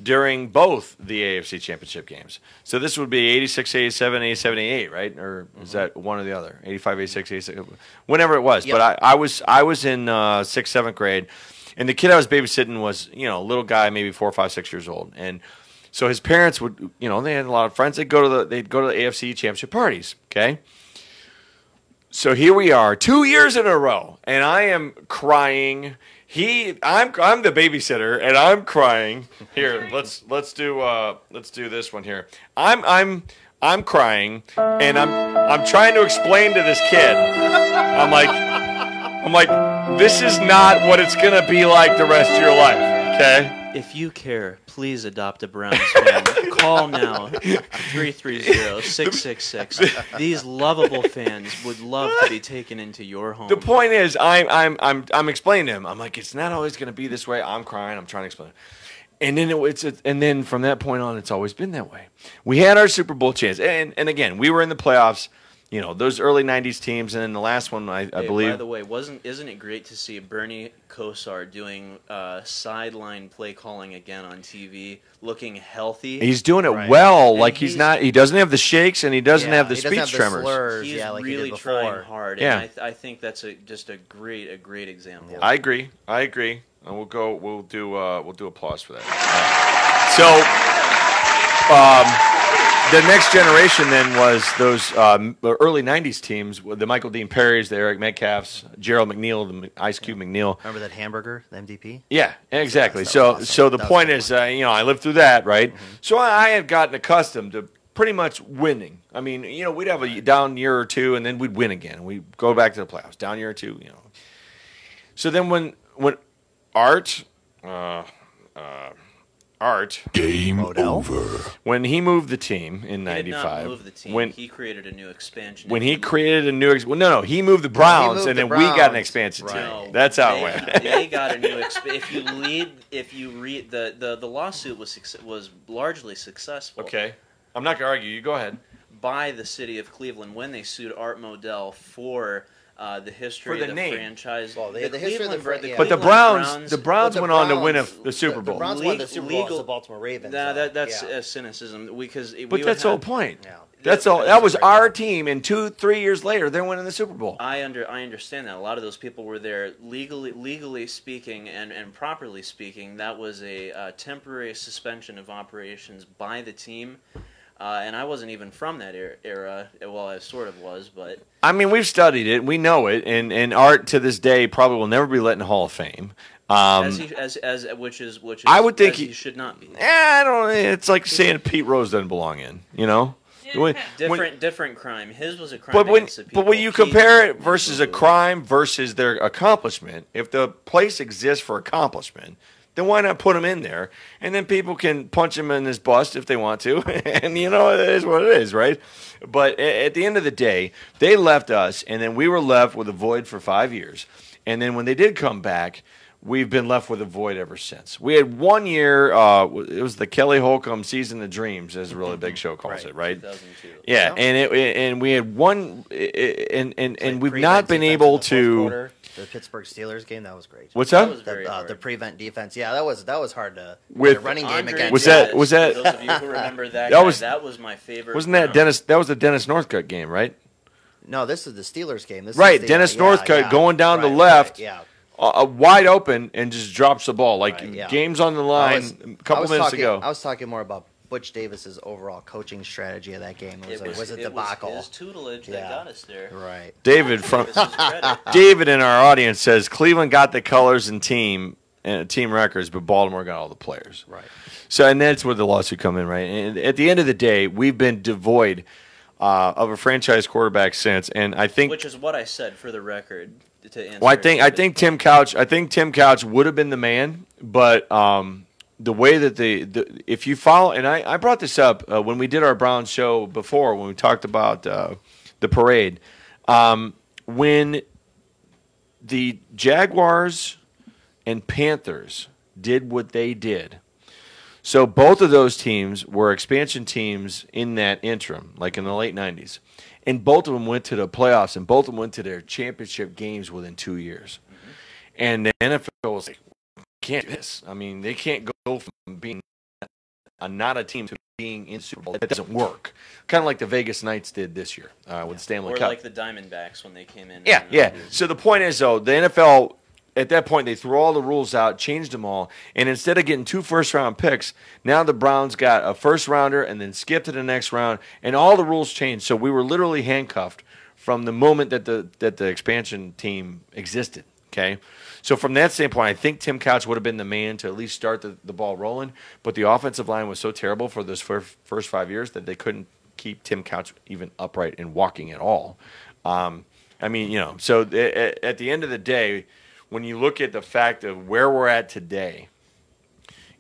during both the AFC Championship games. So this would be 86, 87, 87, 88, right? Or is that one or the other? 85, 86, 86, whenever it was. Yep. But I was in 6th, 7th grade, and the kid I was babysitting was, a little guy, maybe 4, 5, 6 years old. And so his parents would, they had a lot of friends. They'd go to the AFC Championship parties, okay? So here we are, 2 years in a row, and I am crying. I'm the babysitter, and I'm crying. Here, let's do this one here. I'm crying, and I'm trying to explain to this kid. I'm like, this is not what it's gonna be like the rest of your life, okay? If you care, please adopt a Browns fan. Call now, 330-666. These lovable fans would love to be taken into your home. The point is, I'm explaining to him. I'm like, it's not always going to be this way. I'm crying. I'm trying to explain. And then and then from that point on, it's always been that way. We had our Super Bowl chance, and again, we were in the playoffs. Those early '90s teams, and then the last one, I believe. By the way, isn't it great to see Bernie Kosar doing sideline play calling again on TV, looking healthy? He's doing it well. And Like he's not. He doesn't have the shakes, and he doesn't have the he speech doesn't have the tremors. slurs, He's like really he did before. trying hard. Yeah. And I think that's just a great example. I agree. And we'll do applause for that. So, the next generation then was those early '90s teams, the Michael Dean Perrys, the Eric Metcalfs, Gerald McNeil, the Ice Cube McNeil. Remember that hamburger, the MDP? Yeah, exactly. That was So awesome. the That was point so is, I lived through that, right? So I had gotten accustomed to pretty much winning. I mean, we'd have a down year or two, and then we'd win again. We'd go back to the playoffs, down year or two, So then when Art Game over. When he moved the team in He did not '95, move the team. when He created a new expansion. when he created a new, he moved the Browns, moved and the then we got an Browns. expansion team. Right. No, That's how it they- went. They got a new. If you read the lawsuit was largely successful. Okay, I'm not gonna argue. You go ahead. By the city of Cleveland when they sued Art Modell for the history For the of the name. franchise. Well, the history of the Cleveland- yeah. But the Cleveland Browns went on to win the Super The Bowl. Browns won the Super Bowl as Legal- the Baltimore Ravens. That's yeah. cynicism because But that's the whole point. Yeah. That's all. That was our team, and 2-3 years later, they're winning the Super Bowl. I understand that a lot of those people were there legally speaking and properly speaking. That was a temporary suspension of operations by the team. And I wasn't even from that era. Well, I sort of was, but I mean, we've studied it, we know it, and Art to this day probably will never be let in the Hall of Fame. Which is I would think he should not be. I don't. It's like saying Pete Rose doesn't belong in. Different crime. His was a crime But against the people. when you compare it versus a crime versus their accomplishment, if the place exists for accomplishment, then why not put him in there? And then people can punch him in his bust if they want to. And, it is what it is, right? But at the end of the day, they left us, and then we were left with a void for 5 years. And then when they did come back, we've been left with a void ever since. We had 1 year, it was the Kelly Holcomb Season of Dreams, as a really big show calls it, right? 2002. Yeah, and we had one, and we've not been able to. The Pittsburgh Steelers game, that was great. What's That that? was very hard. The prevent defense, yeah, that was hard to With the running game Andre against. Was that- was that- Those of you who remember that, That guy, was- that was my favorite. Wasn't that Dennis? That was the Dennis Northcutt game, right? No, this is the Steelers game. This Right, is the, Dennis yeah, Northcutt yeah. going down the Right, left. right, yeah. Wide open and just drops the ball like Right, yeah. games on the line a couple minutes ago. I was talking more about Butch Davis's overall coaching strategy of that game. It was a debacle. His tutelage that Yeah. got us there. Right. David from This is credit. David in our audience says Cleveland got the colors and team records, but Baltimore got all the players. Right. So, and that's where the lawsuit come in, right? And at the end of the day, we've been devoid of a franchise quarterback since. And I think, which is what I said for the record. To answer. well, I think Tim Couch would have been the man, but the way that if you follow, and I brought this up when we did our Browns show before, when we talked about the parade, when the Jaguars and Panthers did what they did. So both of those teams were expansion teams in that interim, like in the late 90s. And both of them went to the playoffs, and both of them went to their championship games within 2 years. Mm-hmm. And the NFL was like, can't do this. I mean, they can't go from being not a team to being in Super Bowl. That doesn't work. Kind of like the Vegas Knights did this year with Stanley Cup. Or like the Diamondbacks when they came in. Yeah. So the point is, though, the NFL, at that point, they threw all the rules out, changed them all, and instead of getting 2 first-round picks, now the Browns got a first-rounder and then skipped to the next round, and all the rules changed. So we were literally handcuffed from the moment that the expansion team existed. Okay, so from that standpoint, I think Tim Couch would have been the man to at least start the ball rolling, but the offensive line was so terrible for those first 5 years that they couldn't keep Tim Couch even upright and walking at all. I mean, so at the end of the day, when you look at the fact of where we're at today,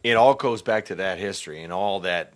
it all goes back to that history and all that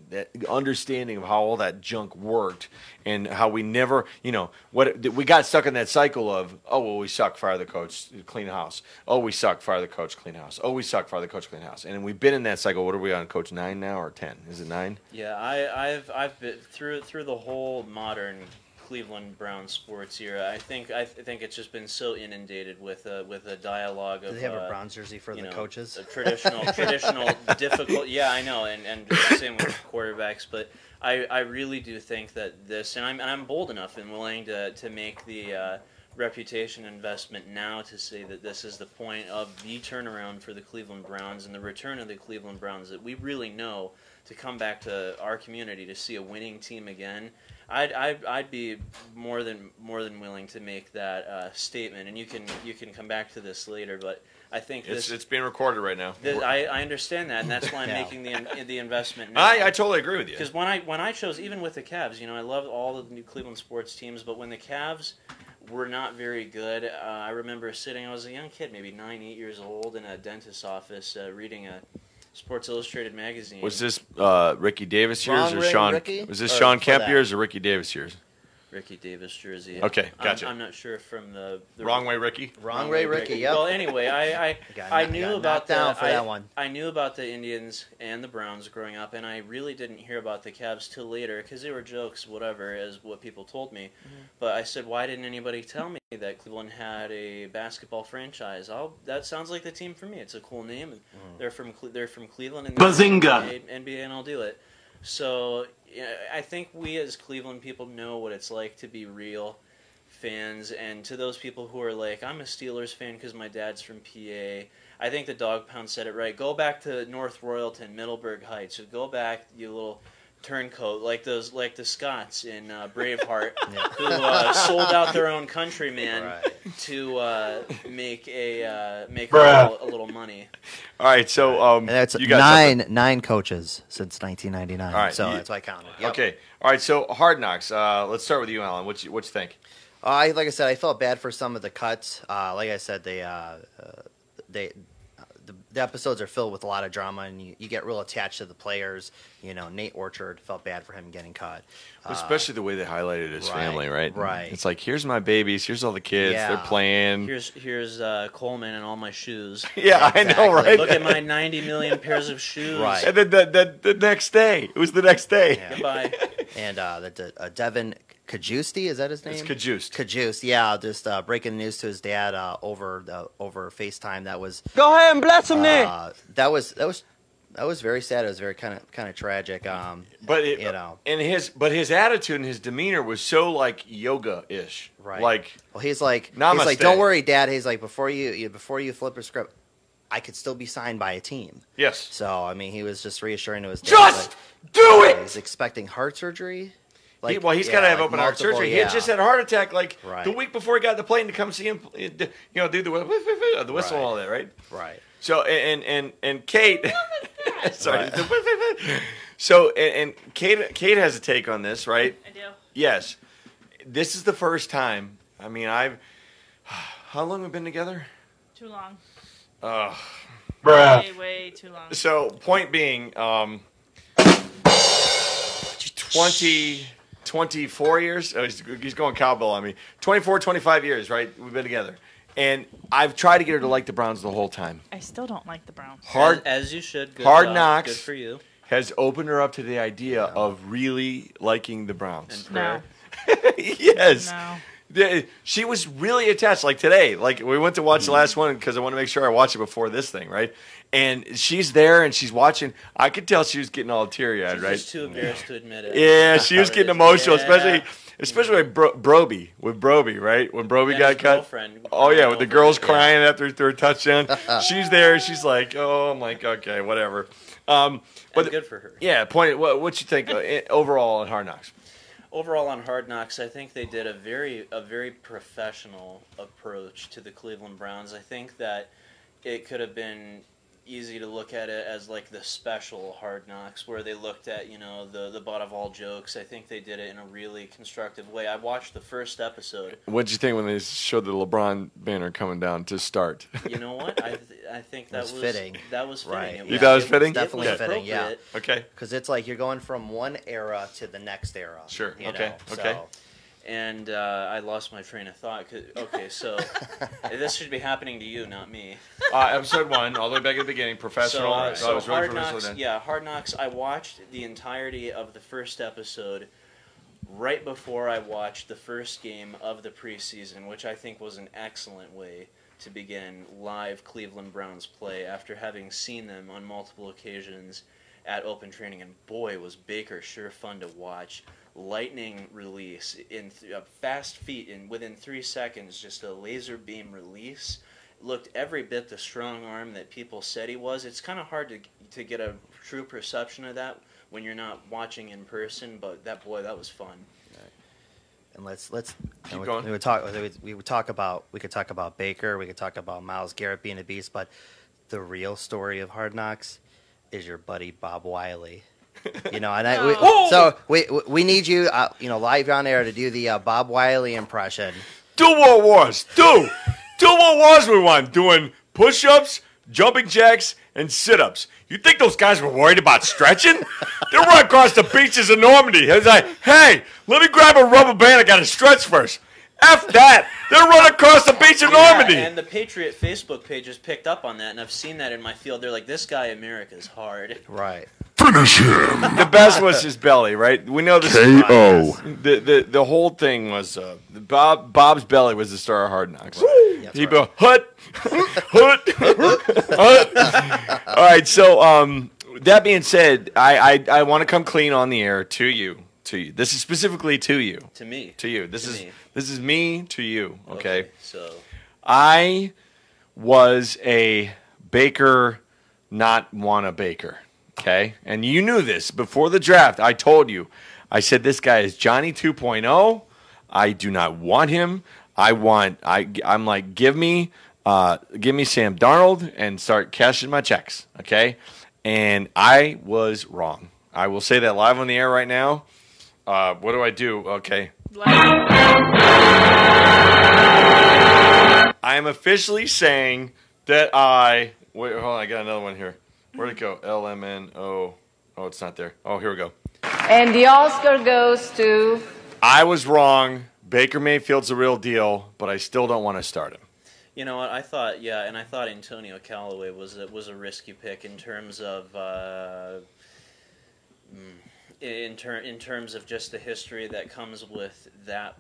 understanding of how all that junk worked and how we never, we got stuck in that cycle of, oh, well, we suck, fire the coach, clean house. Oh, we suck, fire the coach, clean house. Oh, we suck, fire the coach, clean house. And we've been in that cycle. What are we on, Coach, 9 now or 10? Is it 9? Yeah, I've been through the whole modern Cleveland Browns sports era. I think it's just been so inundated with a dialogue of. Do they have a Browns jersey for the coaches? A traditional difficult. Yeah, I know, and same with quarterbacks. But I really do think that this, and I'm bold enough and willing to make the reputation investment now to say that this is the point of the turnaround for the Cleveland Browns and the return of the Cleveland Browns that we really know to come back to our community to see a winning team again. I'd be more than willing to make that statement, and you can come back to this later. But I think it's being recorded right now. I understand that, and that's why I'm making the investment now. I totally agree with you. Because when I chose, even with the Cavs, I love all the new Cleveland sports teams, but when the Cavs were not very good, I remember I was a young kid, maybe 9, 8 years old, in a dentist's office reading a Sports Illustrated magazine. Was this Ricky Davis years or Sean? Ricky? Was this Sean Kemp years or Ricky Davis years? Ricky Davis jersey. Okay, gotcha. I'm not sure from the Wrong Way Ricky. Wrong Way Ricky. Yep. Well, anyway, I knew about that one. I knew about the Indians and the Browns growing up, and I really didn't hear about the Cavs till later because they were jokes, whatever, as what people told me. Mm-hmm. But I said, why didn't anybody tell me that Cleveland had a basketball franchise? That sounds like the team for me. It's a cool name. They're from Cleveland, and Bazinga! NBA, and I'll do it. So I think we as Cleveland people know what it's like to be real fans, and to those people who are like, I'm a Steelers fan because my dad's from PA, I think the Dog Pound said it right. Go back to North Royalton, Middleburg Heights. So go back, you little turncoat, like the Scots in Braveheart, who sold out their own countryman to make a little money. All right, so and that's you got nine coaches since 1999. All right, so that's why I counted. Yep. Okay, all right. So Hard Knocks. Let's start with you, Alan. What you think? Like I said, I felt bad for some of the cuts. Like I said, the episodes are filled with a lot of drama, and you get real attached to the players. Nate Orchard, felt bad for him getting cut. Especially the way they highlighted his family, right? Right. It's like, here's my babies, here's all the kids, they're playing. Here's Coleman and all my shoes. Yeah, exactly. I know, right? Look at my 90 million pairs of shoes. Right. And then the next day, it was the next day. Yeah. Goodbye. And Devin Kajusti, is that his name? It's Kajust. Kajust, yeah. Just breaking the news to his dad over FaceTime. That was. Go ahead and bless him, Nick. That was very sad. It was very kind of tragic. But his attitude and his demeanor was so like yoga-ish. Right. Like, well, he's like, namaste. Don't worry, Dad. He's like, before you flip a script, I could still be signed by a team. Yes. So I mean, he was just reassuring to his dad. Just do it. He's expecting heart surgery. He's got to have open heart surgery. He had just had a heart attack the week before he got the plane to come see him. Do the whistle and all that, right? Right. So and Kate, sorry. I do. So and Kate has a take on this, right? I do. Yes. This is the first time. I mean, how long have we been together? Too long. Bruh. Way too long. So, point being, 24 years? Oh, he's going cowbell on me. 24, 25 years, right? We've been together. And I've tried to get her to like the Browns the whole time. I still don't like the Browns. As you should. Good Hard job. Knocks. Good for you. Has opened her up to the idea of really liking the Browns. And prayer. Yes. No. She was really attached. Like today, like we went to watch the last one because I want to make sure I watch it before this thing, right? And she's there and she's watching. I could tell she was getting all teary-eyed, She's right? just too embarrassed to admit it. Yeah, she was getting emotional, Yeah. especially with Broby, right? When Broby Yeah, got his cut. girlfriend Oh yeah, with the girls Yeah. crying after he threw a touchdown. She's there. She's like, oh, I'm like, okay, whatever. But And good for her. yeah, point. What you think overall at Hard Knocks? Overall on Hard Knocks, I think they did a very professional approach to the Cleveland Browns. I think that it could have been easy to look at it as like the special Hard Knocks, where they looked at the butt of all jokes. I think they did it in a really constructive way. I watched the first episode. What'd you think when they showed the LeBron banner coming down to start? You know what? I think that was fitting. That was fitting. Right. You thought it was fitting? Definitely it was fitting, yeah. appropriate. Okay. Because it's like you're going from one era to the next era. Sure. you Okay. know, Okay. so- And I lost my train of thought. Okay, so this should be happening to you, not me. Episode 1, all the way back at the beginning, professional. I So was really Hard professional Knocks, then. yeah, Hard Knocks. I watched the entirety of the first episode right before I watched the first game of the preseason, which I think was an excellent way to begin live Cleveland Browns play after having seen them on multiple occasions at open training. And boy, was Baker sure fun to watch. Lightning release in fast feet, and within 3 seconds, just a laser beam release. Looked every bit the strong arm that people said he was. It's kind of hard to get a true perception of that when you're not watching in person. But that was fun. And let's Keep going. we could talk about Baker, we could talk about Myles Garrett being a beast, but the real story of Hard Knocks is your buddy Bob Wiley. You know, and we need you, live on air to do the Bob Wiley impression. Do what was. Do what was we want. Doing push-ups, jumping jacks, and sit-ups. You think those guys were worried about stretching? They're right across the beaches of Normandy. It's like, hey, let me grab a rubber band. I got to stretch first. F that. They're running across the beach of Normandy. And the Patriot Facebook page has picked up on that, and I've seen that in my field. They're like, this guy America's hard. Right. Finish him. The best was his belly, right? We know this. KO. The whole thing was Bob's belly was the star of Hard Knocks. That's He'd right. go hut, hut. All right. So that being said, I want to come clean on the air to you. This is specifically to you. To me. To you. This me. is me to you. Okay. So I was a baker, not want a baker. Okay, and you knew this before the draft. I told you. I said this guy is Johnny 2.0. I do not want him. I'm like, give me Sam Darnold and start cashing my checks. Okay, and I was wrong. I will say that live on the air right now. What do I do? Okay, I am officially saying that wait. Hold on, I got another one here. Where'd it go? LMNO. Oh, it's not there. Oh, here we go. And the Oscar goes to... I was wrong. Baker Mayfield's the real deal, but I still don't want to start him. you know what I thought? Yeah, and I thought Antonio Callaway was a risky pick in terms of in terms of just the history that comes with that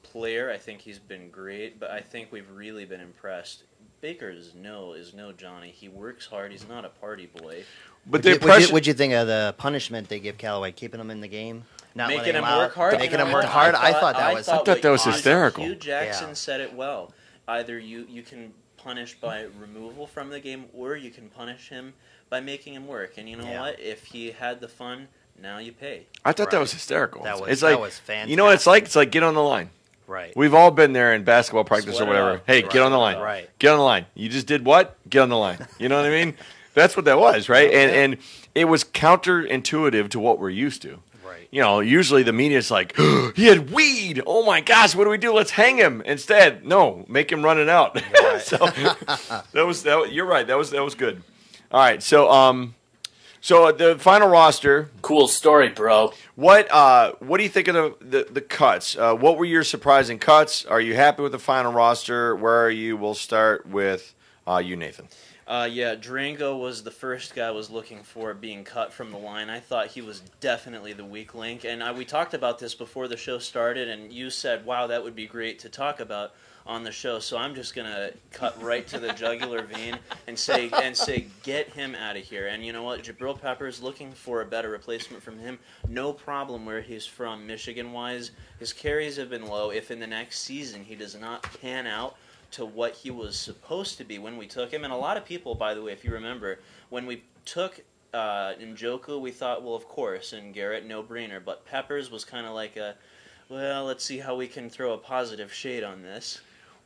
player. I think he's been great, but I think we've really been impressed. Baker is no Johnny. He works hard. He's not a party boy. But what'd you think of the punishment they give Callaway, keeping him in the game, not making him out, work hard? making him work hard? I thought that was hysterical. Hugh Jackson said it well. Either you can punish by removal from the game, or you can punish him by making him work. And you know what? If he had the fun, now you pay. I thought that was hysterical. That was fantastic. You know what it's like? It's like get on the line. Right. We've all been there in basketball practice or whatever. Hey, get on the line. Right. Get on the line. You just did what? Get on the line. You know what I mean? That's what that was, right? And it was counterintuitive to what we're used to. Right. Usually the media's like, he had weed. Oh my gosh, what do we do? Let's hang him. Instead, no, make him run it out. Right. So that. You're right. That was good. All right. So the final roster. Cool story, bro. What do you think of the cuts? What were your surprising cuts? Are you happy with the final roster? Where are you? We'll start with you, Nathan. Yeah, Durango was the first guy I was looking for being cut from the line. I thought he was definitely the weak link, and we talked about this before the show started, and you said, wow, that would be great to talk about on the show, so I'm just going to cut right to the jugular vein and say, get him out of here. And you know what? Jabril Peppers, looking for a better replacement from him. No problem where he's from, Michigan-wise. His carries have been low. If in the next season he does not pan out to what he was supposed to be when we took him. And a lot of people, by the way, if you remember, when we took Njoku, we thought, well, of course, and Garrett, no-brainer. But Peppers was kind of like well, let's see how we can throw a positive shade on this.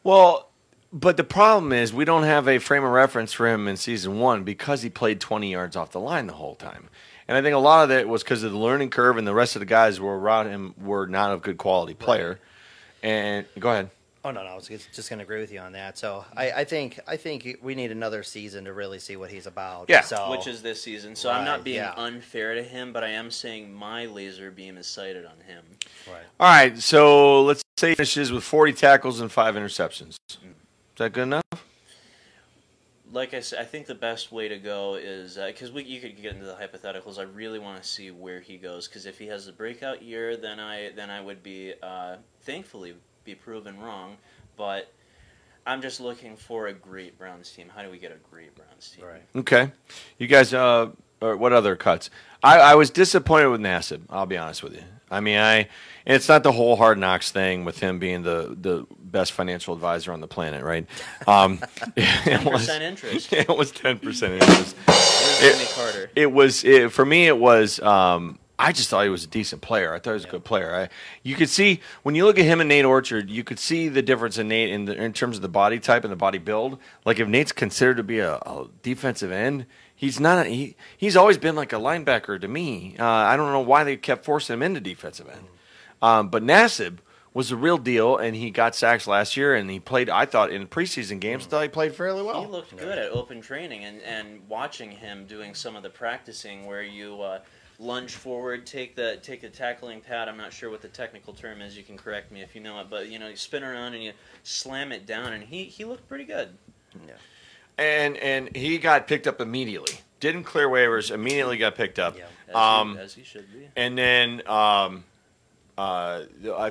Well, but the problem is we don't have a frame of reference for him in season 1 because he played 20 yards off the line the whole time. And I think a lot of that was because of the learning curve and the rest of the guys who were around him were not a good quality player. Right. And go ahead. Oh, no, I was just going to agree with you on that. So I think we need another season to really see what he's about. Yeah, so, which is this season. So I'm not being unfair to him, but I am saying my laser beam is sighted on him. Right. All right, so let's say he finishes with 40 tackles and 5 interceptions. Is that good enough? Like I said, I think the best way to go is because you could get into the hypotheticals. I really want to see where he goes because if he has the breakout year, then I would be thankfully be proven wrong, but I'm just looking for a great Browns team. How do we get a great Browns team? Right. Okay. You guys, what other cuts? I was disappointed with Nassib, I'll be honest with you. I mean, and it's not the whole Hard Knocks thing with him being the best financial advisor on the planet, right? 10% interest. It was 10% interest. Jimmy Carter. For me, it was I just thought he was a decent player. I thought he was a good player. You could see when you look at him and Nate Orchard, you could see the difference in Nate in terms of the body type and the body build. Like if Nate's considered to be a defensive end, he's not. He's always been like a linebacker to me. I don't know why they kept forcing him into defensive end. But Nassib was the real deal, and he got sacks last year, and he played. I thought in preseason games, I thought he played fairly well. He looked good at open training, and watching him doing some of the practicing where you. Lunge forward, take the tackling pad. I'm not sure what the technical term is. You can correct me if you know it. But you spin around and you slam it down, and he looked pretty good. Yeah. And he got picked up immediately. Didn't clear waivers. Immediately got picked up. Yeah. As he should be. And then I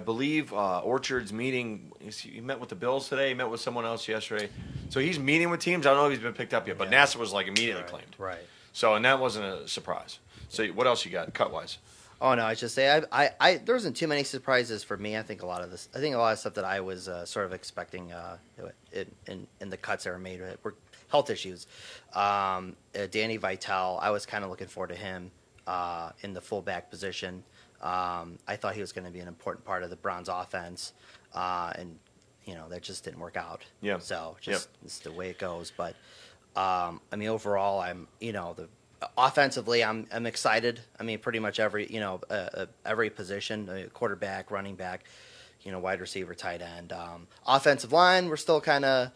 believe Orchard's meeting. He met with the Bills today. He met with someone else yesterday. So he's meeting with teams. I don't know if he's been picked up yet, but Nassib was like immediately claimed. Right. So and that wasn't a surprise. So what else you got cut-wise? Oh, no, I just say there wasn't too many surprises for me. I think a lot of stuff that I was sort of expecting in the cuts that were made were health issues. Danny Vitale, I was kind of looking forward to him in the fullback position. I thought he was going to be an important part of the Browns offense, and that just didn't work out. Yeah. So it's the way it goes. But I mean, overall, offensively, I'm excited. I mean, pretty much every position, quarterback, running back, wide receiver, tight end. Offensive line, we're still kind of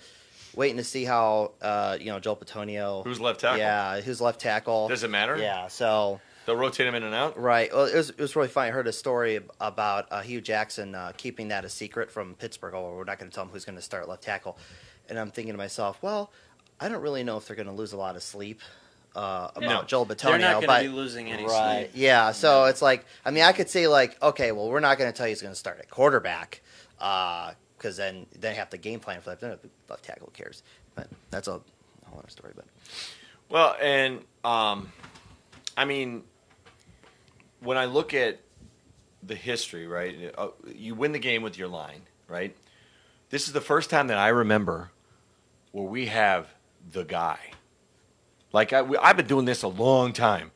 waiting to see how Joel Bitonio. Who's left tackle? Yeah, who's left tackle? Does it matter? Yeah, so they'll rotate him in and out. Right. Well, it was really funny. I heard a story about Hugh Jackson keeping that a secret from Pittsburgh. Oh, we're not going to tell him who's going to start left tackle. And I'm thinking to myself, well, I don't really know if they're going to lose a lot of sleep. About Joel Bitonio, they're not going to be losing any sleep. Yeah, so it's like, I mean, I could say like, okay, well, we're not going to tell you he's going to start at quarterback, because then they have to game plan for that. Left tackle cares, but that's a whole other story. But well, and I mean, when I look at the history, right, you win the game with your line, right? This is the first time that I remember where we have the guy. Like, I've been doing this a long time.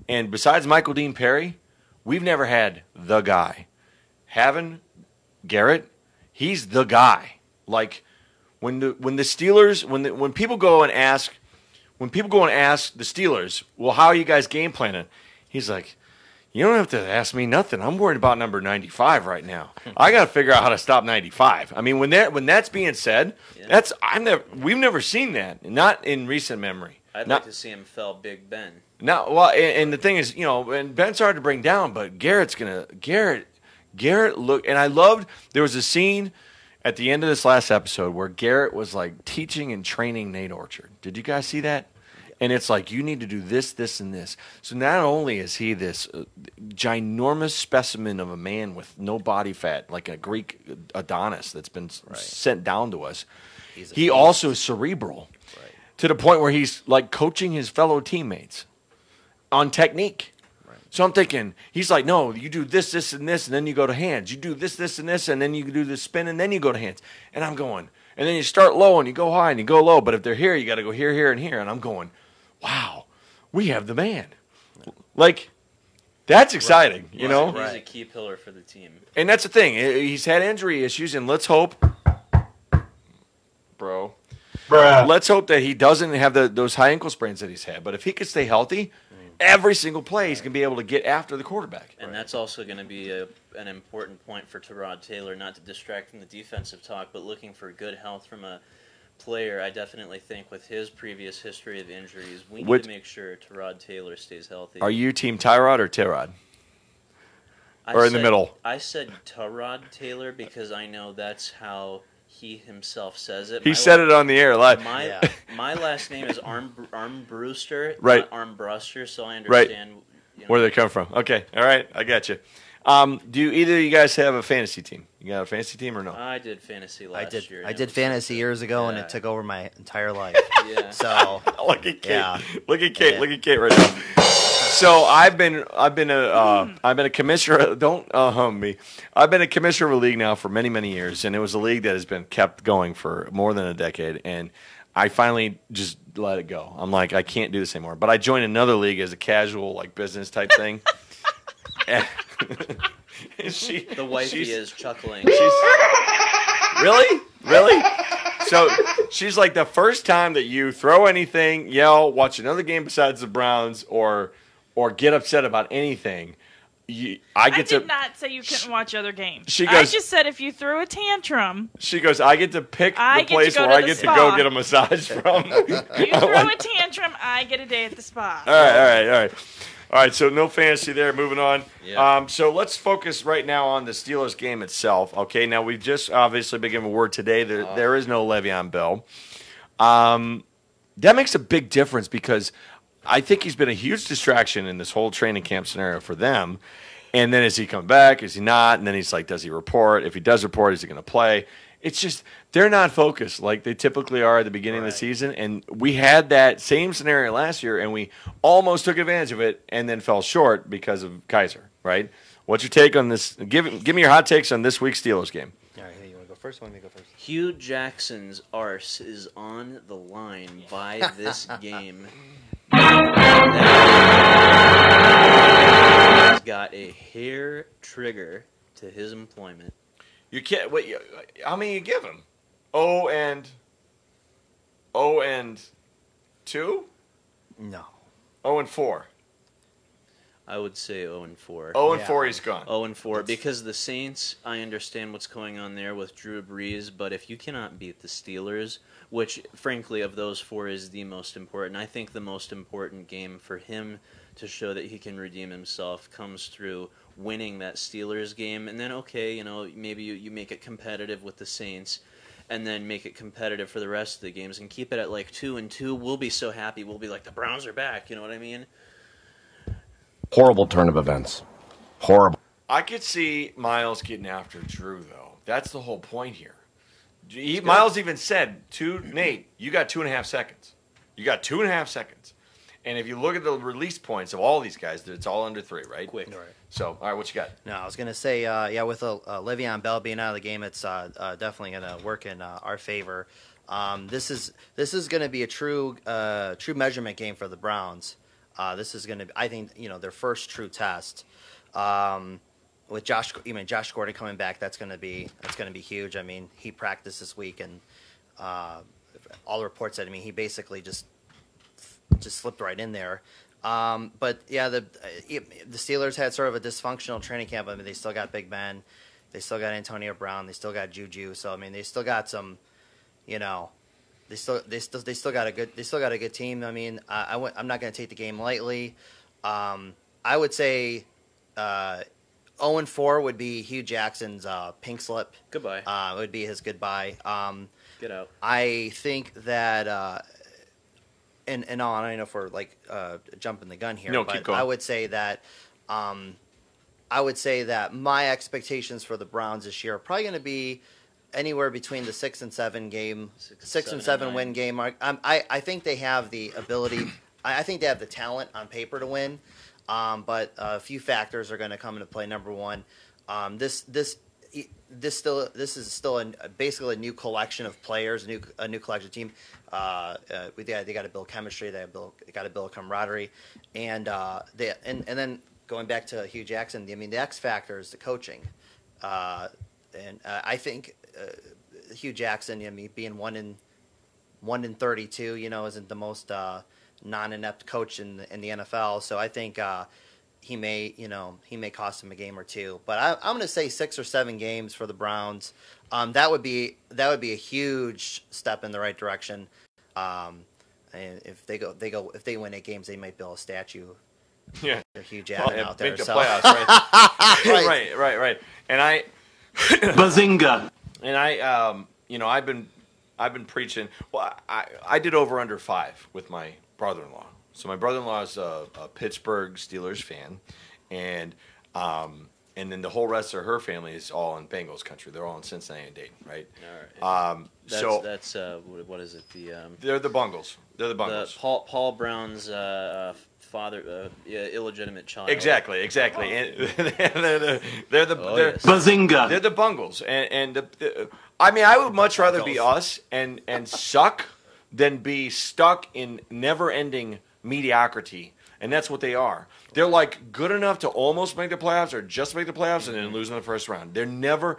And besides Michael Dean Perry, we've never had the guy. Having Garrett, he's the guy. Like, when the Steelers, when people go and ask the Steelers, well, how are you guys game planning? He's like, You don't have to ask me nothing. I'm worried about number 95 right now. I got to figure out how to stop 95. I mean, when that's being said, we've never seen that, not in recent memory. I'd like to see him fell Big Ben. No, well, and the thing is, and Ben's hard to bring down, but Garrett look, and I loved, there was a scene at the end of this last episode where Garrett was like teaching and training Nate Orchard. Did you guys see that? And it's like, you need to do this, this, and this. So not only is he this ginormous specimen of a man with no body fat, like a Greek Adonis that's been sent down to us, he also is cerebral to the point where he's like coaching his fellow teammates on technique. Right. So I'm thinking, he's like, no, you do this, this, and this, and then you go to hands. You do this, this, and this, and then you do the spin, and then you go to hands. And I'm going, and then you start low, and you go high, and you go low. But if they're here, you got to go here, here, and here. And I'm going, wow, we have the man. Like, that's exciting, you know? He's a key pillar for the team. And that's the thing. He's had injury issues, and let's hope, let's hope that he doesn't have those high ankle sprains that he's had. But if he could stay healthy, every single play he's going to be able to get after the quarterback. And that's also going to be an important point for Tyrod Taylor, not to distract from the defensive talk, but looking for good health from a player. I definitely think with his previous history of injuries, we need to make sure Tyrod Taylor stays healthy. Are you team Tyrod or Tyrod? Or in the middle? I said Tyrod Taylor because I know that's how he himself says it. He said it on the air live. My last name is Armbruster, right? Not Armbruster, so I understand where they come from. Okay, all right, I got you. Do either of you guys have a fantasy team? You got a fantasy team or no? I did fantasy last year. I did fantasy years ago, and it took over my entire life. Yeah. So look at Kate. Yeah. Look at Kate. Yeah. Look at Kate right now. So I've been a commissioner. Don't hum me. I've been a commissioner of a league now for many, many years, and it was a league that has been kept going for more than a decade. And I finally just let it go. I'm like, I can't do this anymore. But I joined another league as a casual, like, business type thing. The wifey is chuckling. Really? So she's like, the first time that you throw anything, yell, watch another game besides the Browns, or get upset about anything, I did not say you couldn't watch other games. I just said if you threw a tantrum. She goes, I get to pick the place where I get to go get a massage from. You throw a tantrum, I get a day at the spa. All right, so no fantasy there. Moving on. Yeah. So let's focus right now on the Steelers game itself. Okay, now we've just obviously been given word today that there is no Le'Veon Bell. That makes a big difference because I think he's been a huge distraction in this whole training camp scenario for them. And then is he come back? Is he not? And then he's like, does he report? If he does report, is he going to play? It's just they're not focused like they typically are at the beginning of the season. And we had that same scenario last year, and we almost took advantage of it and then fell short because of Kaiser, right? What's your take on this? Give me your hot takes on this week's Steelers game. All right, you want to go first? Want me to go first? Hugh Jackson's arse is on the line by this game. He's got a hair trigger to his employment. You can't wait. How many you give him? 0 and 2? No. 0 and 4. I would say 0 and 4. 0 and 4, he's gone. 0 and 4 because the Saints. I understand what's going on there with Drew Brees, but if you cannot beat the Steelers, which frankly of those 4 is the most important, I think the most important game for him to show that he can redeem himself comes through winning that Steelers game, and then maybe you make it competitive with the Saints, and then make it competitive for the rest of the games, and keep it at like 2-2. We'll be so happy. We'll be like, the Browns are back. You know what I mean? Horrible turn of events. Horrible. I could see Miles getting after Drew, though. That's the whole point here. Miles even said to Nate, you got 2.5 seconds. You got 2.5 seconds. And if you look at the release points of all these guys, it's all under 3, right? Quick. Right. So, all right, what you got? No, I was going to say, with Le'Veon Bell being out of the game, it's definitely going to work in our favor. This is going to be a true measurement game for the Browns. This is going to be, I think, their first true test. With Josh Gordon coming back, that's going to be huge. I mean, he practiced this week, and all the reports said, he basically just slipped right in there. But yeah, the Steelers had sort of a dysfunctional training camp. I mean, they still got Big Ben, they still got Antonio Brown, they still got Juju. So I mean, they still got some, you know, they still got a good team. I mean, I'm not going to take the game lightly. I would say 0-4 would be Hugh Jackson's pink slip. Goodbye. It would be his goodbye. Get out. I think that. And on, I don't know if we're like jumping the gun here, No, but keep going. I would say that my expectations for the Browns this year are probably going to be anywhere between the 6 and 7 game, 6 and 7 win game mark. I think they have the ability. I think they have the talent on paper to win, but a few factors are going to come into play. Number one, this is still basically a new collection of players, a new collection team. They got to build chemistry. They got to build camaraderie, and then going back to Hugh Jackson. I mean, the X factor is the coaching, and I think Hugh Jackson, I mean, being 1-32, isn't the most non-inept coach in the NFL. So I think he may cost him a game or two. But I'm going to say 6 or 7 games for the Browns. That would be a huge step in the right direction. And if they win 8 games, they might build a statue. Yeah, of Hugh Jackson out there. Make the So. playoffs, right? right. And I, Bazinga. and I, I've been preaching. Well, I did over under 5 with my brother-in-law. So my brother-in-law is a Pittsburgh Steelers fan, and then the whole rest of her family is all in Bengals country. They're all in Cincinnati and Dayton, right? All right. So that's what is it? they're the Bungles. They're the Bungles. Paul Brown's father, illegitimate child. Exactly. And they're the yes. Bazinga. They're the Bungles, and I mean, I would much rather be us and suck than be stuck in never-ending mediocrity, and that's what they are. They're like good enough to almost make the playoffs or just make the playoffs and then lose in the first round. They're never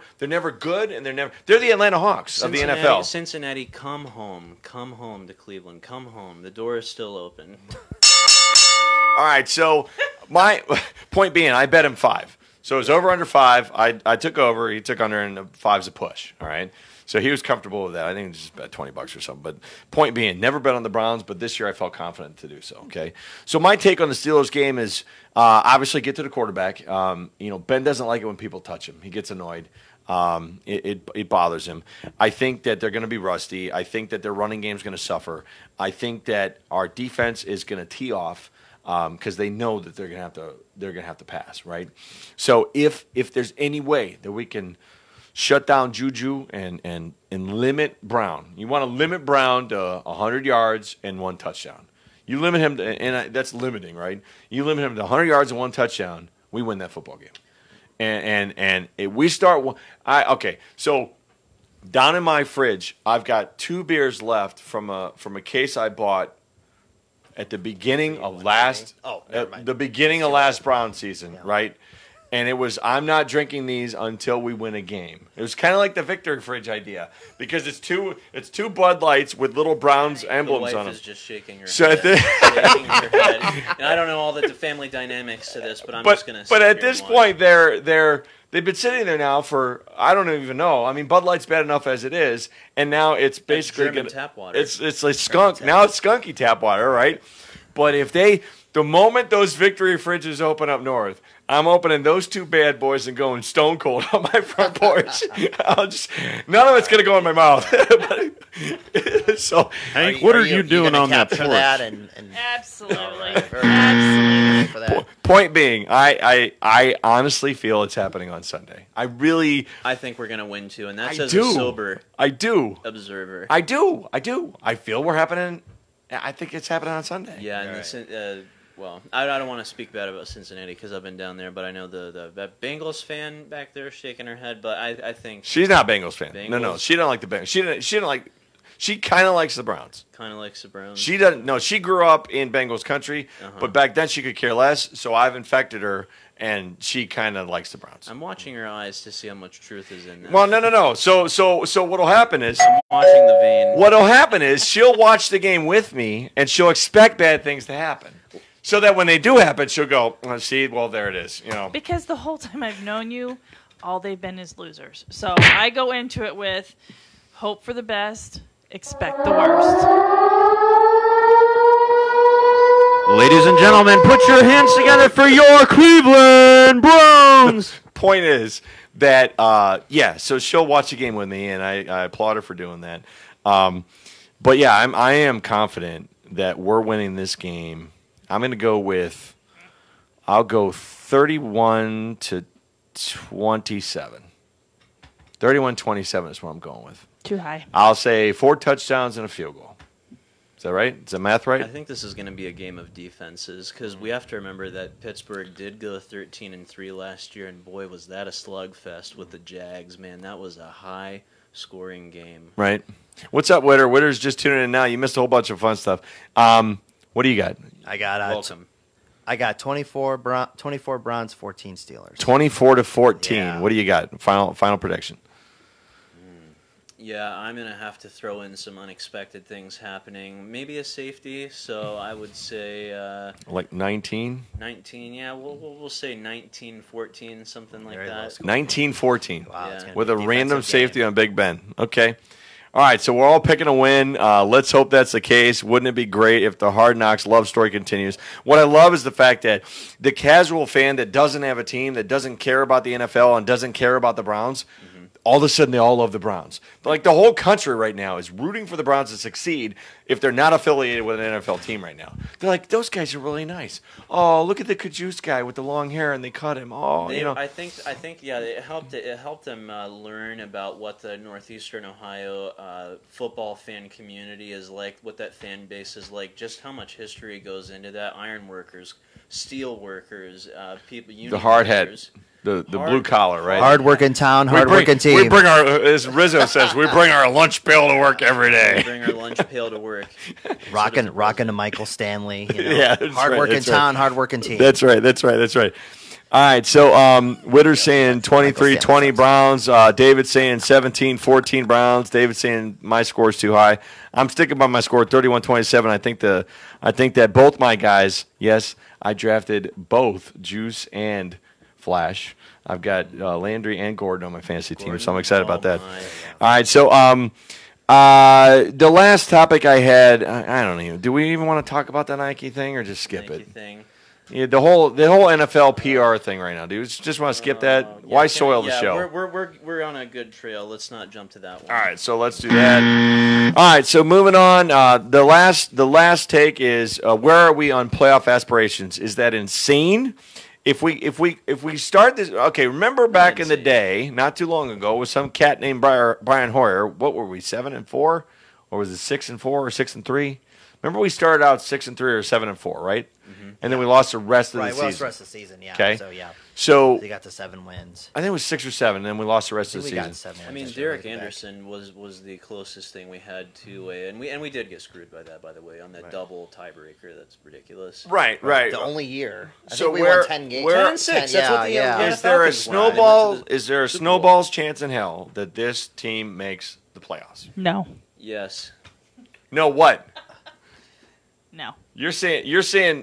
good, and they're the Atlanta Hawks of the NFL. Cincinnati, come home to Cleveland, come home. The door is still open. All right, so my point being, I bet him 5. So it was over under 5. I took over. He took under, and 5's a push. All right. So he was comfortable with that. I think it was just about $20 or something. But point being, never bet on the Browns, but this year I felt confident to do so. Okay. So my take on the Steelers game is obviously get to the quarterback. Ben doesn't like it when people touch him. He gets annoyed. It bothers him. I think that they're going to be rusty. I think that their running game is going to suffer. I think that our defense is going to tee off because they know that they're going to have to pass, right? So if there's any way that we can shut down Juju and limit Brown. You want to limit Brown to 100 yards and 1 touchdown. You limit him to, and that's limiting, right? You limit him to 100 yards and 1 touchdown, we win that football game. And if we start, okay. So down in my fridge, I've got 2 beers left from a case I bought at the beginning of last Brown season, yeah. Right? And it was, I'm not drinking these until we win a game. It was kind of like the Victory Fridge idea because it's two Bud Lights with little Browns emblems on them. The wife is just shaking her head. Shaking her head. And I don't know all the family dynamics to this, but I'm just going to. But at this point, they've been sitting there now for I don't even know. I mean, Bud Light's bad enough as it is, and now it's basically German tap water. It's like skunk. Now it's skunky tap water, right? But the moment those Victory Fridges open up north, I'm opening those 2 bad boys and going stone cold on my front porch. None of it's going to go in my mouth. So, Hank, what are you doing on that porch? Absolutely. Absolutely for that. Point being, I honestly feel it's happening on Sunday. I think we're going to win too, and that's as a sober observer. I do. I feel we're happening. I think it's happening on Sunday. Yeah, and well, I don't want to speak bad about Cincinnati because I've been down there, but I know the Bengals fan back there shaking her head. But I think she's not a Bengals fan. No, she don't like the Bengals. She didn't like. She kind of likes the Browns. Kind of likes the Browns. She doesn't. No, she grew up in Bengals country, but back then she could care less. So I've infected her, and she kind of likes the Browns. I'm watching her eyes to see how much truth is in that. Well, no. So what'll happen is I'm watching the vein. What'll happen is she'll watch the game with me, and she'll expect bad things to happen. So that when they do happen, she'll go, see, well, there it is. Because the whole time I've known you, all they've been is losers. So I go into it with hope for the best, expect the worst. Ladies and gentlemen, put your hands together for your Cleveland Browns. Point is that, so she'll watch the game with me, and I applaud her for doing that. But, yeah, I am confident that we're winning this game. I'm going to go with, I'll go 31 to 27. 31-27 is what I'm going with. Too high. I'll say 4 touchdowns and a field goal. Is that right? Is the math right? I think this is going to be a game of defenses because we have to remember that Pittsburgh did go 13-3 last year, and boy, was that a slugfest with the Jags. Man, that was a high-scoring game. Right. What's up, Witter? Witter's just tuning in now. You missed a whole bunch of fun stuff. What do you got? I got Welcome. I got 24 Browns, 14 Steelers. 24-14. Yeah. What do you got? Final prediction. Yeah, I'm going to have to throw in some unexpected things happening. Maybe a safety, so I would say... like 19? 19, yeah, we'll say 19-14, something like that. 19-14. Wow, Yeah. With a random game. safety on Big Ben. Okay. All right, so we're all picking a win. Let's hope that's the case. Wouldn't it be great if the Hard Knocks love story continues? What I love is the fact that the casual fan that doesn't have a team, that doesn't care about the NFL and doesn't care about the Browns, all of a sudden they all love the Browns. Like the whole country right now is rooting for the Browns to succeed if they're not affiliated with an NFL team right now. They're like, those guys are really nice. Oh, look at the Kajus guy with the long hair and they cut him. Oh, I think, yeah, it helped them learn about what the Northeastern Ohio football fan community is like, what that fan base is like, just how much history goes into that. Iron workers, steel workers, people, the hard hat. The blue collar, right? Hard working town, hard working team. We bring our, as Rizzo says, we bring our lunch pail to work every day. We bring our lunch pail to work. Rocking to Michael Stanley. Yeah, that's hard working right, town, hard working team. That's right. All right, so Witter's saying 23-20 Browns. David's saying 17-14 Browns. David's saying my score's too high. I'm sticking by my score, 31-27. I think that both my guys, yes, I drafted both Juice and Flash. I've got Landry and Gordon on my fantasy team, so I'm excited about that. All right, so the last topic I had, I don't know. Do we even want to talk about the Nike thing or just skip Nike it? Thing. Yeah, the whole NFL PR thing right now, dude. Just want to skip that. Why soil the show? We're on a good trail. Let's not jump to that one. All right, so let's do that. All right, so moving on. The last take is where are we on playoff aspirations? Is that insane? If we start this, okay. Remember back in the day, not too long ago, with some cat named Brian Hoyer. What were we, 7-4, or was it 6-4 or 6-3? Remember we started out 6-3 or 7-4, right? Mm-hmm. And then we lost the rest of the season. We lost the rest of the season, yeah. Okay. So yeah. So they got to 7 wins. I think it was 6 or 7, and then we lost the rest of the season. Got 7 I mean, Derek Anderson was the closest thing we had to and we did get screwed by that, by the way, on that double tiebreaker. That's ridiculous. Right. The only year. I so think we won 10 games. 10-6. That's what the Is there a snowball? Is there a snowball's chance in hell that this team makes the playoffs? No. Yes. No, what? No. You're saying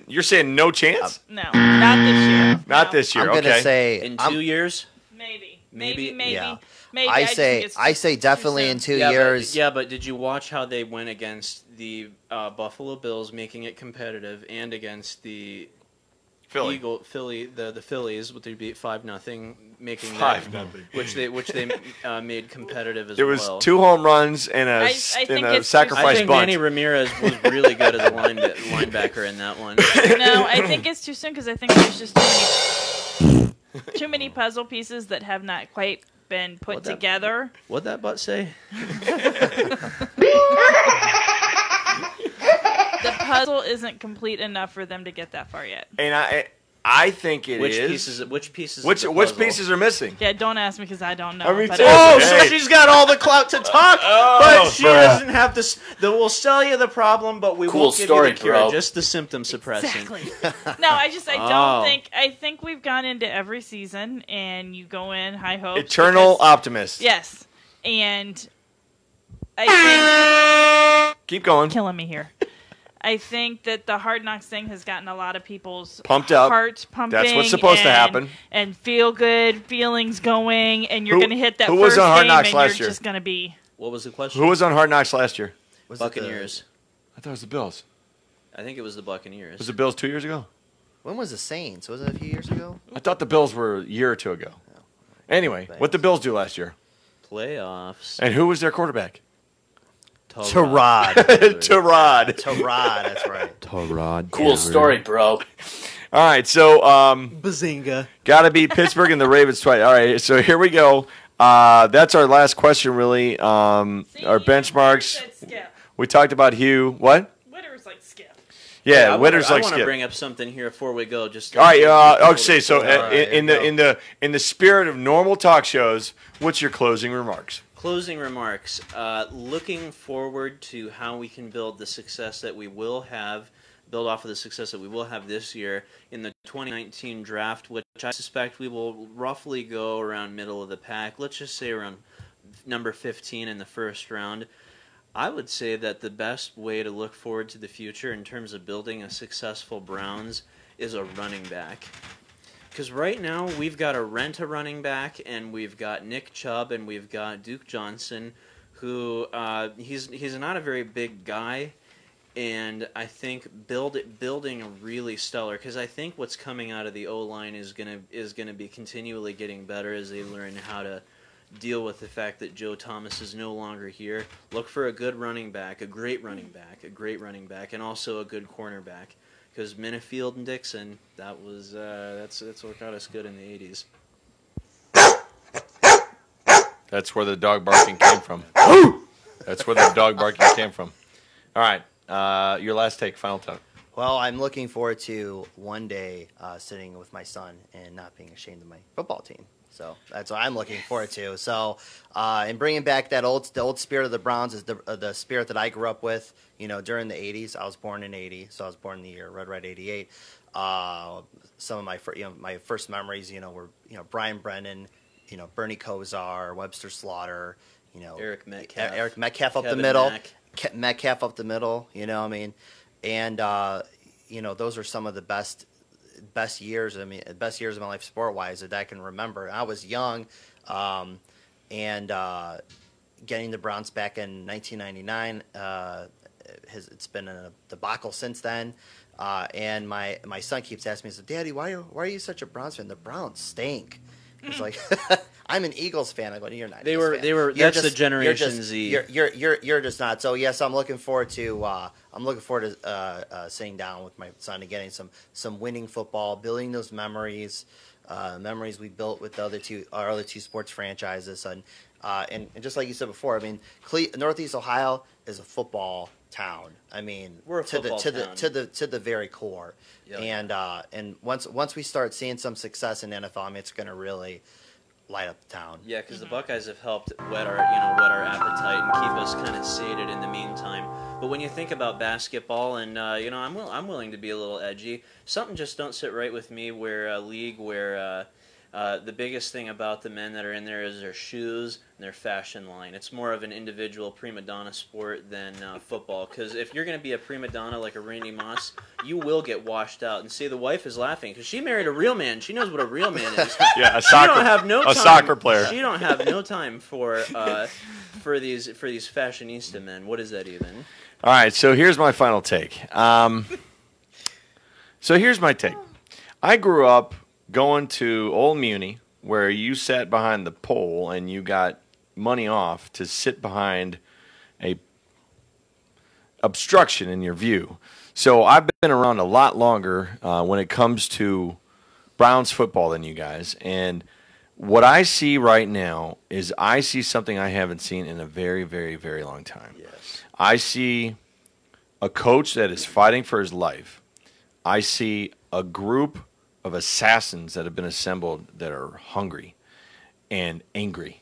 no chance? No. Not this year. Not this year. I'm gonna say in 2 years. Maybe. Yeah. Maybe. I say definitely in 2 years. But did you watch how they went against the Buffalo Bills, making it competitive, and against the Philly, the Phillies, which they beat 5-0, making 5-0, which they made competitive as well. There was 2 home runs and a sacrifice I think bunt. Manny Ramirez was really good as a linebacker in that one. No, I think it's too soon because I think there's just too many puzzle pieces that have not quite been put together. What'd that butt say? The puzzle isn't complete enough for them to get that far yet. And I think it is. Which pieces are missing? Yeah, don't ask me because I don't know. So she's got all the clout to talk, but she doesn't have this. We'll sell you the problem, but we won't give you the cure. Just the symptom suppressing. Exactly. No, I don't think. I think we've gone into every season, and you go in high hopes. Eternal optimist. Yes, and I think keep going. Killing me here. I think that the Hard Knocks thing has gotten a lot of people's pumped up, hearts pumping. That's what's supposed to happen, and feel good feelings going. And you're going to hit that who first was on Hard game, Knocks and last you're year? just going to be. What was the question? Who was on Hard Knocks last year? Was Buccaneers. I thought it was the Bills. I think it was the Buccaneers. Was the Bills 2 years ago? When was the Saints? Was it a few years ago? I thought the Bills were a year or two ago. Anyway, what did the Bills do last year? Playoffs. And who was their quarterback? Tyrod. Tyrod. Tyrod, that's right. Tyrod. Cool story, bro. All right, so Bazinga. got to beat Pittsburgh and the Ravens twice. All right, so here we go. That's our last question, really. Our benchmarks. We talked about Hugh. What? Witter's like Skip. Yeah, I Witter's like want to Skip. bring up something here before we go. Just All right. Okay. So, right, in the spirit of normal talk shows, what's your closing remarks? Closing remarks. Looking forward to how we can build the success that we will have, build off of the success that we will have this year in the 2019 draft, which I suspect we will roughly go around middle of the pack. Let's just say around number 15 in the first round. I would say that the best way to look forward to the future in terms of building a successful Browns is a running back. Because right now we've got to rent a running back, and we've got Nick Chubb, and we've got Duke Johnson, who he's not a very big guy, and I think building a really stellar. Because I think what's coming out of the O-line is gonna be continually getting better as they learn how to deal with the fact that Joe Thomas is no longer here. Look for a good running back, a great running back, and also a good cornerback. Because Minifield and Dixon, that's what got us good in the 80s. That's where the dog barking came from. That's where the dog barking came from. All right. Your last take, final talk. Well, I'm looking forward to one day sitting with my son and not being ashamed of my football team. So that's what I'm looking forward to. So, and bringing back the old spirit of the Browns is the spirit that I grew up with. You know, during the '80s, I was born in '80, so I was born in the year Red '88. Some of my my first memories, were Brian Brennan, Bernie Kosar, Webster Slaughter, Eric Metcalf, up Kevin the middle, Mack. Metcalf up the middle. And those are some of the best years. Best years of my life sport wise that I can remember. I was young, and getting the Browns back in 1999. It's been a debacle since then. And my son keeps asking me, he says, "Daddy, why are you such a Browns fan? The Browns stink." He's like, "I'm an Eagles fan." I go, "You're not." They were. That's the Generation Z. You're just not. So yes, I'm looking forward to sitting down with my son and getting some winning football, building those memories we built with our other two sports franchises, and just like you said before, Northeast Ohio is a football town. We're a football town. to the very core. Yep. And once we start seeing some success in NFL, it's going to really light up the town. Yeah, because the Buckeyes have helped whet our appetite and keep us kind of sated in the meantime. But when you think about basketball, and I'm willing to be a little edgy. Something just don't sit right with me. Where a league where the biggest thing about the men that are in there is their shoes and their fashion line. It's more of an individual prima donna sport than football. Because if you're going to be a prima donna like a Randy Moss, you will get washed out. And see, the wife is laughing because she married a real man. She knows what a real man is. Yeah, a soccer player. She don't have no time for these fashionista men. What is that even? All right, so here's my final take. Here's my take. I grew up going to Old Muni, where you sat behind the pole and you got money off to sit behind a obstruction in your view. So I've been around a lot longer when it comes to Browns football than you guys. And what I see right now is I see something I haven't seen in a very, very, very long time. Yes. I see a coach that is fighting for his life. I see a group of assassins that have been assembled that are hungry and angry.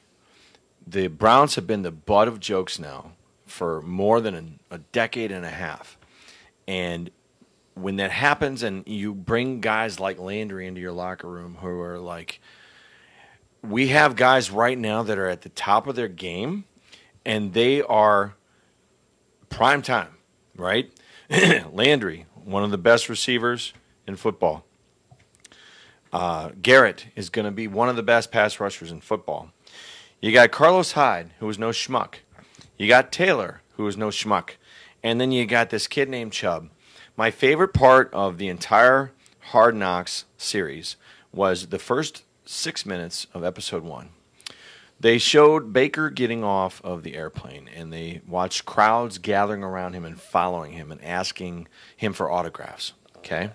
The Browns have been the butt of jokes now for more than a decade and a half. And when that happens and you bring guys like Landry into your locker room who are like, we have guys right now that are at the top of their game and they are prime time, right? Landry, one of the best receivers in football. Garrett is going to be one of the best pass rushers in football. You got Carlos Hyde, who is no schmuck. You got Taylor, who is no schmuck. And then you got this kid named Chubb. My favorite part of the entire Hard Knocks series was the first 6 minutes of episode 1. They showed Baker getting off of the airplane, and they watched crowds gathering around him and following him and asking him for autographs. Okay?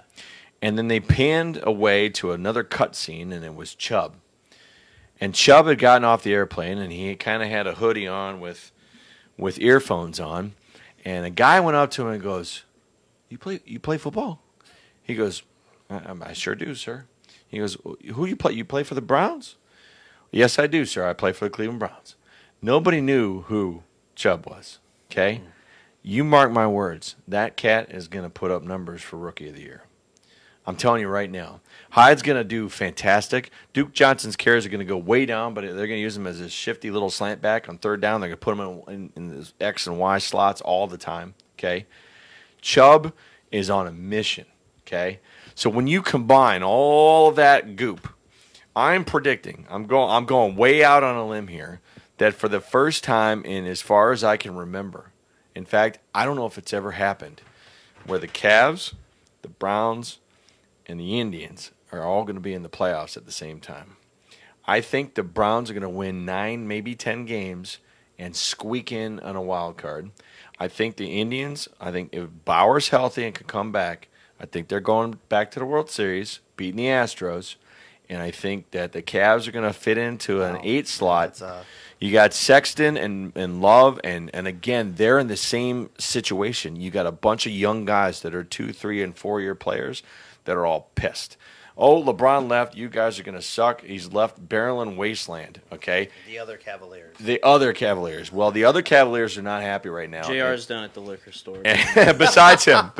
And then they panned away to another cutscene, and it was Chubb. And Chubb had gotten off the airplane, and he kind of had a hoodie on with earphones on. And a guy went up to him and goes, "You play football?" He goes, I sure do, sir." He goes, "Who you play? You play for the Browns?" "Yes, I do, sir. I play for the Cleveland Browns." Nobody knew who Chubb was. Okay? You mark my words. That cat is going to put up numbers for Rookie of the Year. I'm telling you right now. Hyde's going to do fantastic. Duke Johnson's carries are going to go way down, but they're going to use him as a shifty little slant back on third down. They're going to put him in the X and Y slots all the time. Okay? Chubb is on a mission. Okay? So when you combine all of that goop, I'm predicting, I'm going way out on a limb here, that for the first time in as far as I can remember, in fact, I don't know if it's ever happened, where the Cavs, the Browns, and the Indians are all going to be in the playoffs at the same time. I think the Browns are going to win 9, maybe 10 games and squeak in on a wild card. I think the Indians, if Bauer's healthy and can come back, I think they're going back to the World Series, beating the Astros. And I think that the Cavs are going to fit into an 8 slot. You got Sexton and Love, and again, they're in the same situation. You got a bunch of young guys that are 2, 3, and 4-year players that are all pissed. Oh, LeBron left. You guys are going to suck. He's left Barrelin Wasteland, okay? The other Cavaliers. Well, the other Cavaliers are not happy right now. JR's down at the liquor store. Besides him,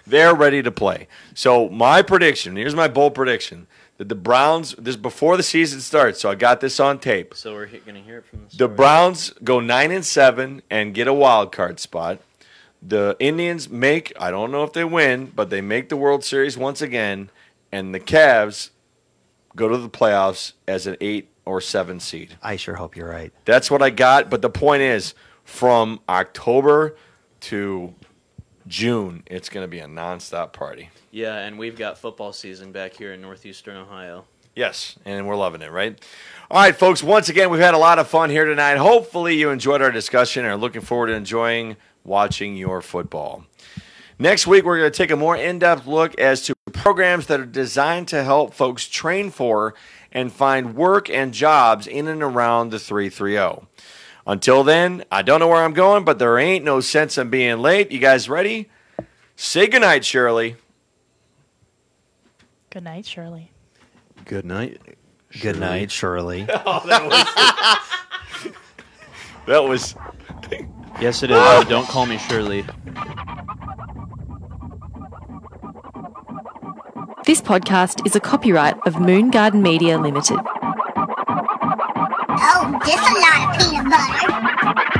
they're ready to play. So my prediction, here's my bold prediction, that the Browns, this before the season starts, so I got this on tape. So we're going to hear it from the Browns go 9-7 and get a wild card spot. The Indians I don't know if they win, but they make the World Series once again, and the Cavs go to the playoffs as an 8 or 7 seed. I sure hope you're right. That's what I got, but the point is, from October to June, it's going to be a nonstop party. Yeah, and we've got football season back here in northeastern Ohio. Yes, and we're loving it, right? All right, folks, once again, we've had a lot of fun here tonight. Hopefully you enjoyed our discussion and are looking forward to enjoying watching your football. Next week, we're going to take a more in-depth look as to programs that are designed to help folks train for and find work and jobs in and around the 330. Until then, I don't know where I'm going, but there ain't no sense in being late. You guys ready? Say goodnight, Shirley. Good night, Shirley. Good night. Good night, Shirley. That was... Yes, it is. Don't call me Shirley. This podcast is a copyright of Moon Garden Media Limited. Oh, this a lot of peanut butter.